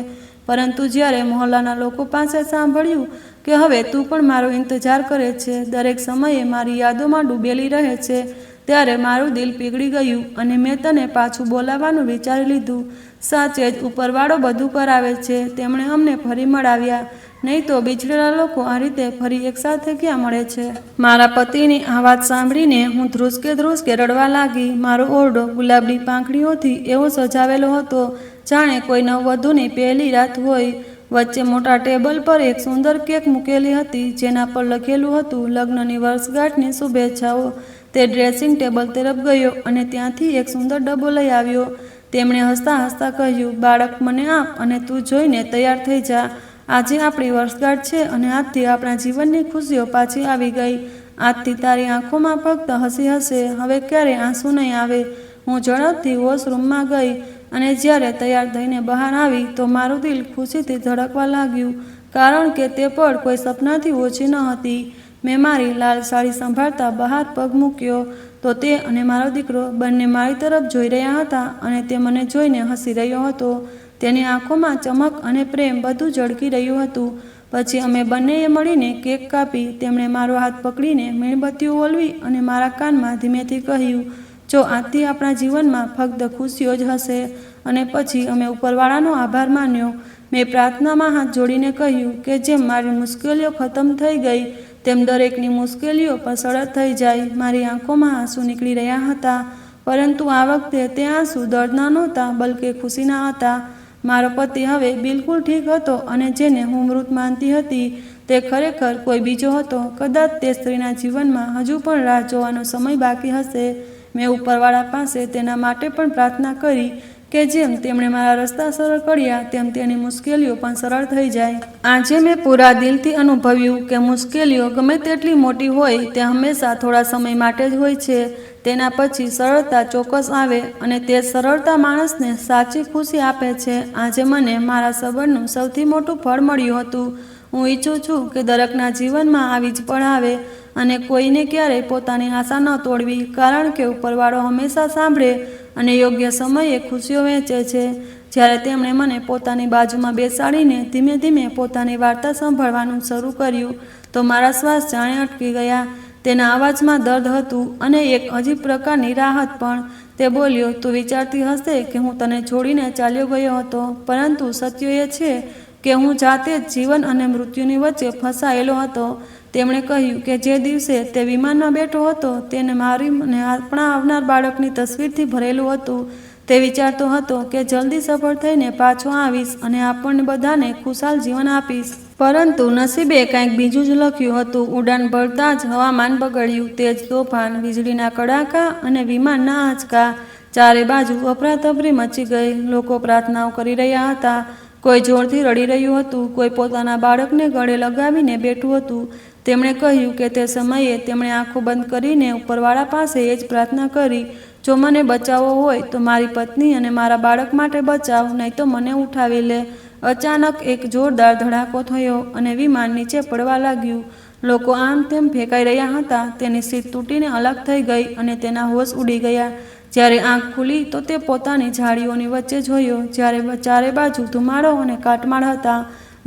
પરંતુ જ્યારે મહોલ્લાના લોકો પાસે સાંભળ્યું કે હવે તું પણ મારો ઇંતજાર કરે છે, દરેક સમયે મારી યાદોમાં ડૂબેલી રહે છે, ત્યારે મારું દિલ પીગળી ગયું અને મેં તને પાછું બોલાવવાનું વિચારી લીધું. સાચે જ ઉપરવાળો બધું કરાવે છે. તેમણે અમને ફરી મળાવ્યા. નહીં તો બિછડેલા લોકો આ રીતે ફરી એકસાથે ક્યાં મળે છે? મારા પતિની આ વાત સાંભળીને હું ધ્રુસકે રડવા લાગી. મારો ઓરડો ગુલાબની પાંખડીઓથી એવો સજાવેલો હતો જાણે કોઈ નવવધૂની પહેલી રાત હોય. વચ્ચે મોટા ટેબલ પર એક સુંદર કેક મૂકેલી હતી જેના પર લખેલું હતું લગ્નની વર્ષગાંઠની શુભેચ્છાઓ. તે ડ્રેસિંગ ટેબલ તરફ ગયો અને ત્યાંથી એક સુંદર ડબ્બો લઈ આવ્યો. તેમણે હસતા હસતા કહ્યું, બાળક મને આપ અને તું જોઈને તૈયાર થઈ જા. આજે આપણી વર્ષગાંઠ છે અને આજથી આપણા જીવનની ખુશીઓ પાછી આવી ગઈ. આજથી તારી આંખોમાં ફક્ત હસી હશે, હવે ક્યારેય આંસુ નહીં આવે. હું ઝડપથી વોશરૂમમાં ગઈ અને જ્યારે તૈયાર થઈને બહાર આવી તો મારું દિલ ખુશીથી ધડકવા લાગ્યું, કારણ કે તે પળ કોઈ સપનાથી ઓછી ન હતી. મેં મારી લાલ સાડી સંભાળતા બહાર પગ મૂક્યો તો તે અને મારો દીકરો બંને મારી તરફ જોઈ રહ્યા હતા અને તે મને જોઈને હસી રહ્યો હતો. તેની આંખોમાં ચમક અને પ્રેમ બધું ઝળકી રહ્યું હતું. પછી અમે બંનેએ મળીને કેક કાપી. તેમણે મારો હાથ પકડીને મીણબત્તીઓ ઓલવી અને મારા કાનમાં ધીમેથી કહ્યું, જો આજથી આપણા જીવનમાં ફક્ત ખુશીઓ જ હશે. અને પછી અમે ઉપરવાળાનો આભાર માન્યો. મેં પ્રાર્થનામાં હાથ જોડીને કહ્યું કે જેમ મારી મુશ્કેલીઓ ખતમ થઈ ગઈ તેમ દરેકની મુશ્કેલીઓ પણ સરળ થઈ જાય. મારી આંખોમાં આંસુ નીકળી રહ્યા હતા, પરંતુ આ વખતે તે આંસુ દર્દના નહોતા બલકે ખુશીના હતા. મારો પતિ હવે બિલકુલ ઠીક હતો અને જેને હું મૃત માનતી હતી તે ખરેખર કોઈ બીજો હતો. કદાચ તે સ્ત્રીના જીવનમાં હજુ પણ રાહ જોવાનો સમય બાકી હશે. મેં ઉપરવાળા પાસે તેના માટે પણ પ્રાર્થના કરી કે જેમ તેમણે મારા રસ્તા સરળ કર્યા તેમ તેની મુશ્કેલીઓ પણ સરળ થઈ જાય. આજે મેં પૂરા દિલથી અનુભવ્યું કે મુશ્કેલીઓ ગમે તેટલી મોટી હોય તે હંમેશા થોડા સમય માટે જ હોય છે. તેના પછી સરળતા ચોક્કસ આવે અને તે સરળતા માણસને સાચી ખુશી આપે છે. આજે મને મારા સબરનું સૌથી મોટું ફળ મળ્યું હતું. હું ઈચ્છું છું કે દરેકના જીવનમાં આવી જ પળ આવે અને કોઈને ક્યારેય પોતાની આશા ન તોડવી, કારણ કે ઉપરવાળો હંમેશા સાંભળે અને યોગ્ય સમયે ખુશીઓ વહેંચે છે. જ્યારે તેમણે મને પોતાની બાજુમાં બેસાડીને ધીમે ધીમે પોતાની વાર્તા સંભળવાનું શરૂ કર્યું તો મારા શ્વાસ જાણે અટકી ગયા. તેના અવાજમાં દર્દ હતું અને એક અજીબ પ્રકારની રાહત પણ. તે બોલ્યો, તું વિચારતી હશે કે હું તને છોડીને ચાલ્યો ગયો હતો, પરંતુ સત્ય એ છે કે હું જાતે જ જીવન અને મૃત્યુની વચ્ચે ફસાયેલો હતો. તેમણે કહ્યું કે જે દિવસે તે વિમાનમાં બેઠો હતો તેને મારી અને આપણા આવનાર બાળકની તસવીરથી ભરેલું હતું. તે વિચારતો હતો કે જલ્દી સફળ થઈને પાછો આવીશ અને આપણને બધાને ખુશાલ જીવન આપીશ. પરંતુ નસીબે કંઈક બીજું જ લખ્યું હતું. ઉડાન ભરતા જ હવામાન બગડ્યું. તેજ તોફાન, વીજળીના કડાકા અને વિમાનના આંચકા. ચારે બાજુ અફરાતફરી મચી ગઈ. લોકો પ્રાર્થનાઓ કરી રહ્યા હતા. કોઈ જોરથી રડી રહ્યું હતું, કોઈ પોતાના બાળકને ગળે લગાવીને બેઠું હતું. તેમણે કહ્યું કે તે સમયે તેમણે આંખો બંધ કરીને ઉપરવાળા પાસે એ જ પ્રાર્થના કરી, જો મને બચાવવો હોય તો મારી પત્ની અને મારા બાળક માટે બચાવ, નહીં તો મને ઉઠાવી લે. અચાનક એક જોરદાર ધડાકો થયો અને વિમાન નીચે પડવા લાગ્યું. લોકો આમ તેમ ફેંકાઈ રહ્યા હતા. તેની સીટ તૂટીને અલગ થઈ ગઈ અને તેના હોશ ઉડી ગયા. જ્યારે આંખ ખુલી તો તે પોતાની ઝાડીઓની વચ્ચે જોયો, જ્યારે ચારે બાજુ ધુમાડો અને કાટમાળ હતા.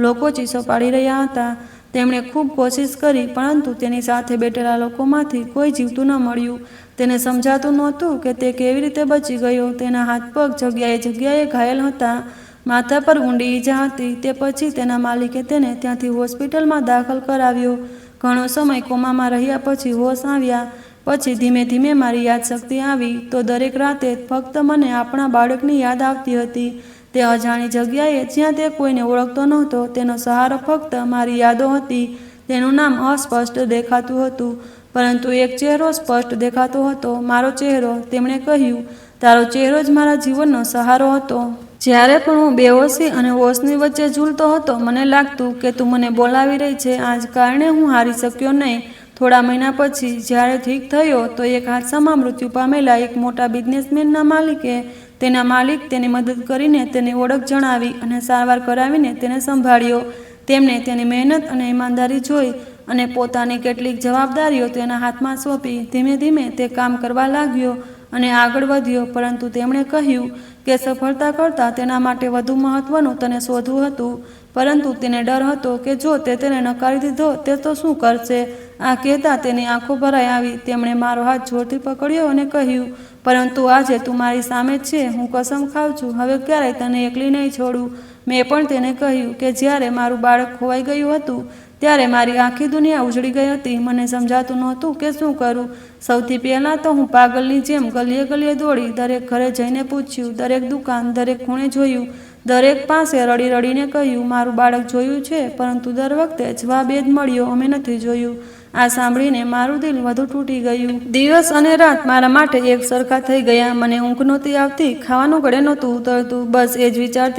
લોકો ચીસો પાડી રહ્યા હતા. તેમણે ખૂબ કોશિશ કરી, પરંતુ તેની સાથે બેઠેલા લોકોમાંથી કોઈ જીવતું ન મળ્યું. તેને સમજાતું નહોતું કે તે કેવી રીતે બચી ગયો. તેના હાથ પગ જગ્યાએ જગ્યાએ ઘાયલ હતા. માથા પર ઊંડી ઈજા હતી. તે પછી તેના માલિકે તેને ત્યાંથી હોસ્પિટલમાં દાખલ કરાવ્યો. ઘણો સમય કોમામાં રહ્યા પછી હોશ આવ્યા. પછી ધીમે ધીમે મારી યાદશક્તિ આવી તો દરેક રાતે ફક્ત મને આપણા બાળકની યાદ આવતી હતી. તે અજાણી જગ્યાએ જ્યાં તે કોઈને ઓળખતો નહોતો. તેનો સહારો ફક્ત મારી યાદો હતી. તેનું નામ અસ્પષ્ટ દેખાતું હતું, પરંતુ એક ચહેરો સ્પષ્ટ દેખાતો હતો, મારો ચહેરો. તેમણે કહ્યું, તારો ચહેરો જ મારા જીવનનો સહારો હતો. જ્યારે પણ હું બેહોશી અને હોશની વચ્ચે ઝૂલતો હતો, મને લાગતું કે તું મને બોલાવી રહી છે. આ જ કારણે હું હારી શક્યો નહીં. થોડા મહિના પછી જ્યારે ઠીક થયો તો એક હાદસામાં મૃત્યુ પામેલા એક મોટા બિઝનેસમેનના માલિકે તેની મદદ કરીને તેની ઓળખ જણાવી અને સારવાર કરાવીને તેને સંભાળ્યો. તેમણે તેની મહેનત અને ઈમાનદારી જોઈ અને પોતાની કેટલીક જવાબદારીઓ તેના હાથમાં સોંપી. ધીમે ધીમે તે કામ કરવા લાગ્યો અને આગળ વધ્યો, પરંતુ તેમણે કહ્યું કે સફળતા કરતાં તેના માટે વધુ મહત્વનું તને શોધવું હતું. પરંતુ તેને ડર હતો કે જો તે તેને નકારી દીધો તે તો શું કરશે. આ કહેતા તેની આંખો ભરાઈ આવી. તેમણે મારો હાથ જોરથી પકડ્યો અને કહ્યું, પરંતુ આજે તું મારી સામે જ છે. હું કસમ ખાઉં છું, હવે ક્યારેય તને એકલી નહીં છોડું. મેં પણ તેને કહ્યું કે જ્યારે મારું બાળક ખોવાઈ ગયું હતું ત્યારે મારી આખી દુનિયા ઉજળી ગઈ હતી. મને સમજાતું નહોતું કે શું કરું. સૌથી પહેલાં તો હું પાગલની જેમ ગલીએ ગલીએ દોડી. દરેક ઘરે જઈને પૂછ્યું, દરેક દુકાન, દરેક ખૂણે જોયું, દરેક પાસે રડી રડીને કહ્યું, મારું બાળક જોયું છે, પરંતુ દર વખતે જવાબ એ જ મળ્યો, અમે નથી જોયું. આ સાંભળીને મારું દિલ વધુ તૂટી ગયું. દિવસ અને રાત મારા માટે એક સરખા થઈ ગયા. મને ઊંઘ નહોતી આવતી, ખાવાનું ગળે નહોતું ઉતરતું. બસ એ જ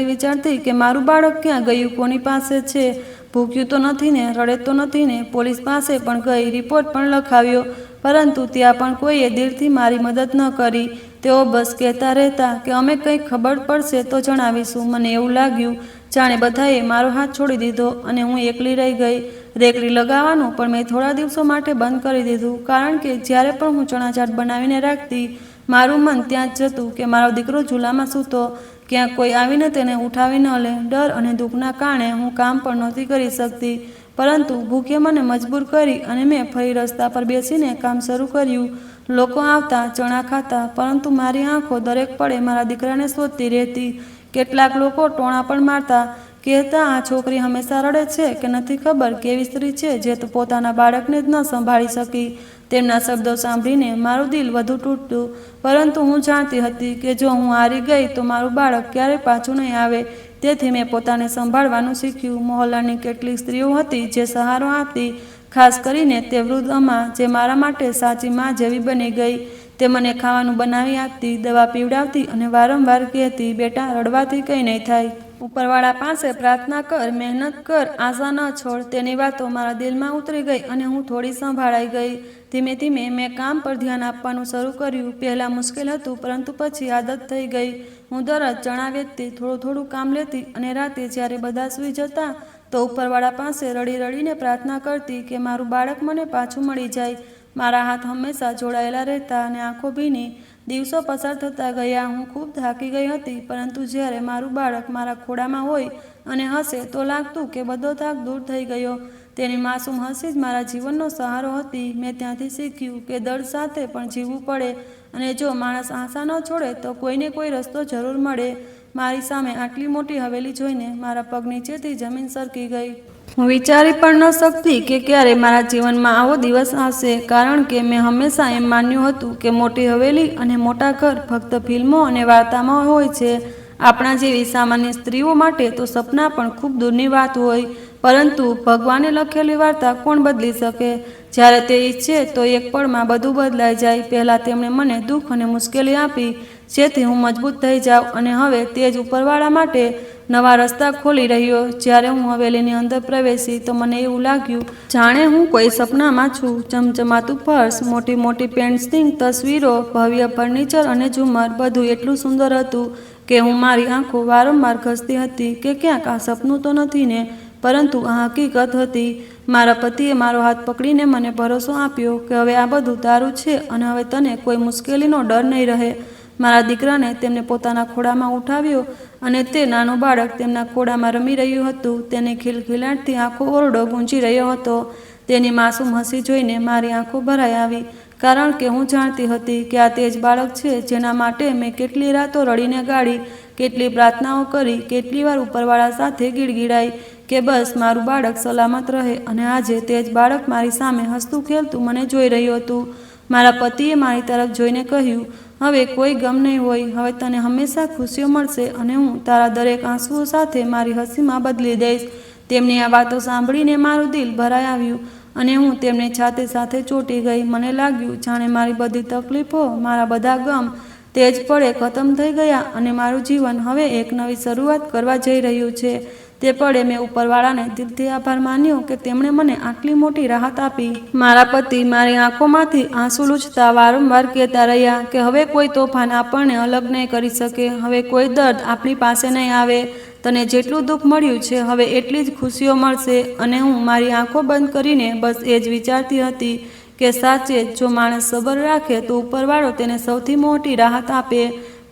વિચારતી કે મારું બાળક ક્યાં ગયું, કોની પાસે છે. ભૂખ્યું તો નથી ને, રડે તો નથી ને. પોલીસ પાસે પણ ગઈ, રિપોર્ટ પણ લખાવ્યો, પરંતુ ત્યાં પણ કોઈએ દિલથી મારી મદદ ન કરી. તેઓ બસ કહેતા રહેતા કે અમે કંઈક ખબર પડશે તો જણાવીશું. મને એવું લાગ્યું જાણે બધાએ મારો હાથ છોડી દીધો અને હું એકલી રહી ગઈ. રેકડી લગાવવાનું પણ મેં થોડા દિવસો માટે બંધ કરી દીધું, કારણ કે જ્યારે પણ હું ચણાચાટ બનાવીને રાખતી, મારું મન ત્યાં જ જતું કે મારો દીકરો ઝૂલામાં સૂતો, ક્યાંક કોઈ આવીને તેને ઉઠાવી ન લે. ડર અને દુઃખના કારણે હું કામ પણ નહોતી કરી શકતી, પરંતુ ભૂખે મને મજબૂર કરી અને મેં ફરી રસ્તા પર બેસીને કામ શરૂ કર્યું. લોકો આવતા, ચણા ખાતા, પરંતુ મારી આંખો દરેક પળે મારા દીકરાને શોધતી રહેતી. કેટલાક લોકો ટોણા પણ મારતા, કહેતા, આ છોકરી હંમેશા રડે છે કે નથી ખબર કેવી સ્ત્રી છે જે પોતાના બાળકને જ ન સંભાળી શકી. તેમના શબ્દો સાંભળીને મારું દિલ વધુ તૂટતું, પરંતુ હું જાણતી હતી કે જો હું હારી ગઈ તો મારું બાળક ક્યારેય પાછું નહીં આવે. તેથી મેં પોતાને સંભાળવાનું શીખ્યું. મહોલ્લાની કેટલીક સ્ત્રીઓ હતી જે સહારો આપતી, ખાસ કરીને તે વૃદ્ધ અમ્મા જે મારા માટે સાચી મા જેવી બની ગઈ. તે મને ખાવાનું બનાવી આપતી, દવા પીવડાવતી અને વારંવાર કહેતી, બેટા, રડવાથી કંઈ નહીં થાય. ઉપરવાળા પાસે પ્રાર્થના કર, મહેનત કર, આશા ન છોડ. તેની વાતો મારા દિલમાં ઉતરી ગઈ અને હું થોડી સંભાળાઈ ગઈ. ધીમે ધીમે મેં કામ પર ધ્યાન આપવાનું શરૂ કર્યું. પહેલાં મુશ્કેલ હતું, પરંતુ પછી આદત થઈ ગઈ. હું દરરોજ ચણા વેચતી, થોડું થોડું કામ લેતી અને રાતે જ્યારે બધા સૂઈ જતા તો ઉપરવાળા પાસે રડી રડીને પ્રાર્થના કરતી કે મારું બાળક મને પાછું મળી જાય. મારા હાથ હંમેશા જોડાયેલા રહેતા અને આંખો ભીની. દિવસો પસાર થતા ગયા. હું ખૂબ થાકી ગઈ હતી, પરંતુ જ્યારે મારું બાળક મારા ખોળામાં હોય અને હસે તો લાગતું કે બધો થાક દૂર થઈ ગયો. તેની માસૂમ હસી જ મારા જીવનનો સહારો હતી. મેં ત્યાંથી શીખ્યું કે દર્દ સાથે પણ જીવવું પડે, અને જો માણસ આશા ન છોડે તો કોઈને કોઈ રસ્તો જરૂર મળે. મારી સામે આટલી મોટી હવેલી જોઈને મારા પગ નીચેથી જમીન સરકી ગઈ. હું વિચારી પણ ન શકતી કે ક્યારે મારા જીવનમાં આવો દિવસ આવશે, કારણ કે મેં હંમેશા એમ માન્યું હતું કે મોટી હવેલી અને મોટા ઘર ફક્ત ફિલ્મો અને વાર્તામાં હોય છે. આપણા જેવી સામાન્ય સ્ત્રીઓ માટે તો સપના પણ ખૂબ દૂરની વાત હોય. પરંતુ ભગવાને લખેલી વાર્તા કોણ બદલી શકે? જ્યારે તે ઈચ્છે તો એક પળમાં બધું બદલાઈ જાય. પહેલાં તેમણે મને દુઃખ અને મુશ્કેલી આપી, જેથી હું મજબૂત થઈ જાઉં, અને હવે તે જ ઉપરવાળા માટે નવા રસ્તા ખોલી રહ્યો. જ્યારે હું હવેલીની અંદર પ્રવેશી તો મને એવું લાગ્યું જાણે હું કોઈ સપનામાં છું. ચમચમાતું ફર્શ, મોટી મોટી પેઇન્ટિંગ, તસવીરો, ભવ્ય ફર્નિચર અને ઝુમ્મર, બધું એટલું સુંદર હતું કે હું મારી આંખો વારંવાર ઘસતી હતી કે ક્યાંક આ સપનું તો નથી ને. પરંતુ આ હકીકત હતી. મારા પતિએ મારો હાથ પકડીને મને ભરોસો આપ્યો કે હવે આ બધું તારું છે અને હવે તને કોઈ મુશ્કેલીનો ડર નહીં રહે. મારા દીકરાને તેમને પોતાના ખોળામાં ઉઠાવ્યો, અને તે નાનું બાળક તેમના ખોળામાં રમી રહ્યું હતું. તેની ખિલખિલાટથી આખો ઓરડો ગૂંજી રહ્યો હતો. તેની માસૂમ હસી જોઈને મારી આંખો ભરાઈ આવી, કારણ કે હું જાણતી હતી કે આ તે જ બાળક છે જેના માટે મેં કેટલી રાતો રડીને ગાળી, કેટલી પ્રાર્થનાઓ કરી, કેટલી વાર ઉપરવાળા સાથે ગીડગીડાઈ કે બસ મારું બાળક સલામત રહે. અને આજે તે જ બાળક મારી સામે હસતું ખેલતું મને જોઈ રહ્યું હતું. મારા પતિએ મારી તરફ જોઈને કહ્યું, હવે કોઈ ગમ નહીં હોય, હવે તને હંમેશા ખુશીઓ મળશે, અને હું તારા દરેક આંસુઓ સાથે મારી હસીમાં બદલી દઈશ. તેમની આ વાતો સાંભળીને મારું દિલ ભરાઈ આવ્યું, અને હું તેમની છાતી સાથે ચોંટી ગઈ. મને લાગ્યું જાણે મારી બધી તકલીફો, મારા બધા ગમ તે જ પળે ખતમ થઈ ગયા, અને મારું જીવન હવે એક નવી શરૂઆત કરવા જઈ રહ્યું છે. તે પળે મેં ઉપરવાળાને દિલથી આભાર માન્યો કે તેમણે મને આટલી મોટી રાહત આપી. મારા પતિ મારી આંખોમાંથી આંસુ લૂછતા વારંવાર કહેતા રહ્યા કે હવે કોઈ તોફાન આપણને અલગ નહીં કરી શકે, હવે કોઈ દર્દ આપણી પાસે નહીં આવે. તને જેટલું દુઃખ મળ્યું છે હવે એટલી જ ખુશીઓ મળશે. અને હું મારી આંખો બંધ કરીને બસ એ જ વિચારતી હતી કે સાચે જ જો માણસ સબર રાખે તો ઉપરવાળો તેને સૌથી મોટી રાહત આપે.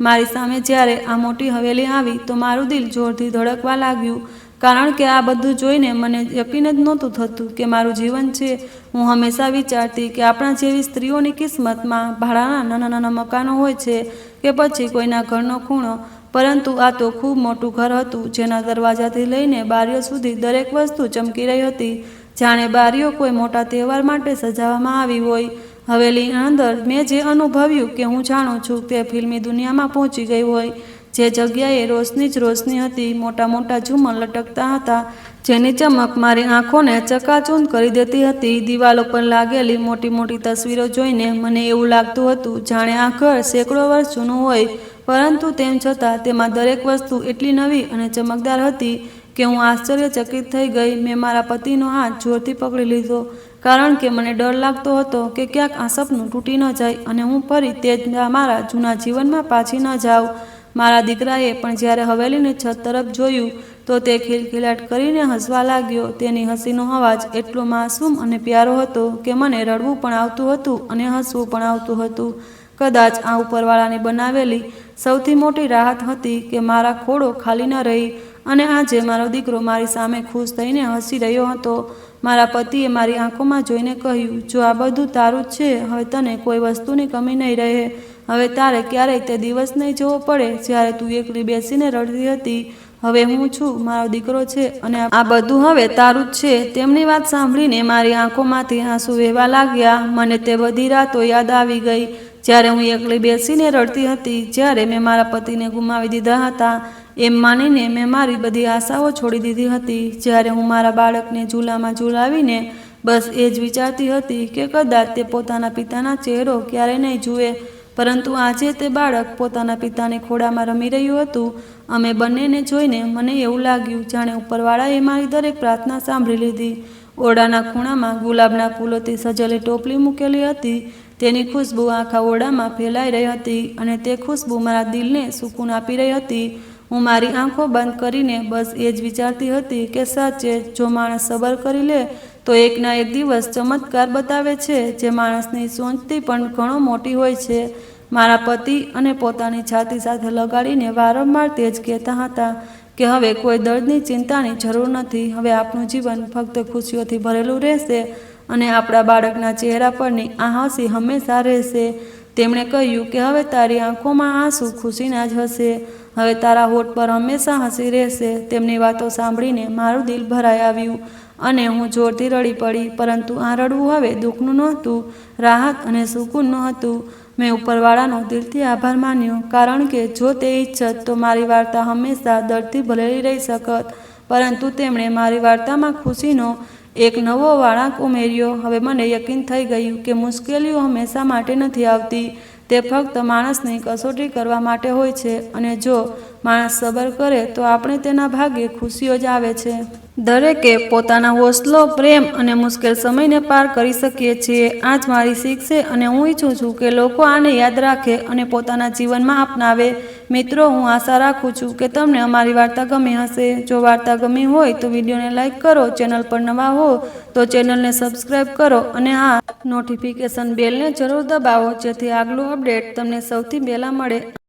મારી સામે જ્યારે આ મોટી હવેલી આવી તો મારું દિલ જોરથી ધડકવા લાગ્યું, કારણ કે આ બધું જોઈને મને યકીન જ નહોતું થતું કે મારું જીવન છે. હું હંમેશા વિચારતી કે આપણા જેવી સ્ત્રીઓની કિસ્મતમાં ભાડાના નાના નાના મકાનો હોય છે કે પછી કોઈના ઘરનો ખૂણો, પરંતુ આ તો ખૂબ મોટું ઘર હતું, જેના દરવાજાથી લઈને બારીઓ સુધી દરેક વસ્તુ ચમકી રહી હતી, જાણે બારીઓ કોઈ મોટા તહેવાર માટે સજાવવામાં આવી હોય. હવેલી અંદર મેં જે અનુભવ્યું કે હું જાણું છું તે ફિલ્મી દુનિયામાં પહોંચી ગઈ હોય. જે જગ્યાએ રોશની જ રોશની હતી, મોટા મોટા ઝુમ્મર લટકતા હતા, જેની ચમક મારી આંખોને ચકાચૂંધ કરી દેતી હતી. દિવાલો પર લાગેલી મોટી મોટી તસવીરો જોઈને મને એવું લાગતું હતું જાણે આ ઘર સેંકડો વર્ષ જૂનું હોય, પરંતુ તેમ છતાં તેમાં દરેક વસ્તુ એટલી નવી અને ચમકદાર હતી કે હું આશ્ચર્યચકિત થઈ ગઈ. મેં મારા પતિનો હાથ જોરથી પકડી લીધો, કારણ કે મને ડર લાગતો હતો કે ક્યાંક આ સપનું તૂટી ન જાય અને હું ફરી તે જ મારા જૂના જીવનમાં પાછી ન જાઉં. મારા દીકરાએ પણ જ્યારે હવેલીની છત તરફ જોયું તો તે ખિલખિલાટ કરીને હસવા લાગ્યો. તેની હસીનો અવાજ એટલો માસૂમ અને પ્યારો હતો કે મને રડવું પણ આવતું હતું અને હસવું પણ આવતું હતું. કદાચ આ ઉપરવાળાની બનાવેલી સૌથી મોટી રાહત હતી કે મારા ખોળો ખાલી ન રહી, અને આજે મારો દીકરો મારી સામે ખુશ થઈને હસી રહ્યો હતો. મારા પતિએ મારી આંખોમાં જોઈને કહ્યું, જો આ બધું તારું જ છે, હવે તને કોઈ વસ્તુની કમી નહીં રહે. હવે તારે ક્યારેય તે દિવસ નહીં જોવો પડે જ્યારે તું એકલી બેસીને રડતી હતી. હવે હું છું, મારો દીકરો છે, અને આ બધું હવે તારું જ છે. તેમની વાત સાંભળીને મારી આંખોમાંથી આંસુ વહેવા લાગ્યા. મને તે બધી રાતો યાદ આવી ગઈ જ્યારે હું એકલી બેસીને રડતી હતી, જ્યારે મેં મારા પતિને ગુમાવી દીધા હતા. એમ માનીને મેં મારી બધી આશાઓ છોડી દીધી હતી. જ્યારે હું મારા બાળકને ઝૂલામાં ઝૂલાવીને બસ એ જ વિચારતી હતી કે કદાચ તે પોતાના પિતાના ચહેરો ક્યારેય નહીં જુએ, પરંતુ આજે તે બાળક પોતાના પિતાની ખોળામાં રમી રહ્યું હતું. અમે બંનેને જોઈને મને એવું લાગ્યું જાણે ઉપરવાળાએ મારી દરેક પ્રાર્થના સાંભળી લીધી. ઓરડાના ખૂણામાં ગુલાબના ફૂલોથી સજેલી ટોપલી મૂકેલી હતી. તેની ખુશ્બુ આખા ઓરડામાં ફેલાઈ રહી હતી, અને તે ખુશ્બુ મારા દિલને સુકૂન આપી રહી હતી. હું મારી આંખો બંધ કરીને બસ એ જ વિચારતી હતી કે સાચે જો માણસ સબર કરી લે તો એકના એક દિવસ ચમત્કાર બતાવે છે જે માણસની સોચથી પણ ઘણો મોટી હોય છે. મારા પતિ અને પોતાની છાતી સાથે લગાડીને વારંવાર તે જ કહેતા હતા કે હવે કોઈ દર્દની ચિંતાની જરૂર નથી. હવે આપણું જીવન ફક્ત ખુશીઓથી ભરેલું રહેશે અને આપણા બાળકના ચહેરા પરની આ હસી હંમેશા રહેશે. તેમણે કહ્યું કે હવે તારી આંખોમાં આંસુ ખુશીના જ હશે. હવે તારા હોઠ પર હંમેશા હસી રહેશે. તેમની વાતો સાંભળીને મારું દિલ ભરાઈ આવ્યું અને હું જોરથી રડી પડી. પરંતુ આ રડવું હવે દુઃખનું નહોતું, રાહત અને સુકૂનનું હતું. મેં ઉપરવાળાનો દિલથી આભાર માન્યો, કારણ કે જો તે ઈચ્છત તો મારી વાર્તા હંમેશા દર્દથી ભરેલી રહી શકત. પરંતુ તેમણે મારી વાર્તામાં ખુશીનો એક નવો વળાંક ઉમેર્યો. હવે મને યકીન થઈ ગયું કે મુશ્કેલીઓ હંમેશા માટે નથી આવતી, તે ફક્ત માણસની કસોટી કરવા માટે હોય છે અને જો માણસ સબર કરે તો આપણે તેના ભાગ્યે ખુશીઓ જ આવે છે. દરેકે પોતાના હોંસલો, પ્રેમ અને મુશ્કેલ સમયને પાર કરી શકીએ છીએ. આ જ મારી શીખ છે અને હું ઈચ્છું છું કે લોકો આને યાદ રાખે અને પોતાના જીવનમાં અપનાવે. મિત્રો, હું આશા રાખું છું કે તમને અમારી વાર્તા ગમી હશે. જો વાર્તા ગમી હોય તો વિડીયોને લાઇક કરો, ચેનલ પર નવા હો તો ચેનલને સબસ્ક્રાઈબ કરો અને હા, નોટિફિકેશન બેલને જરૂર દબાવો જેથી આગલું અપડેટ તમને સૌથી પહેલાં મળે.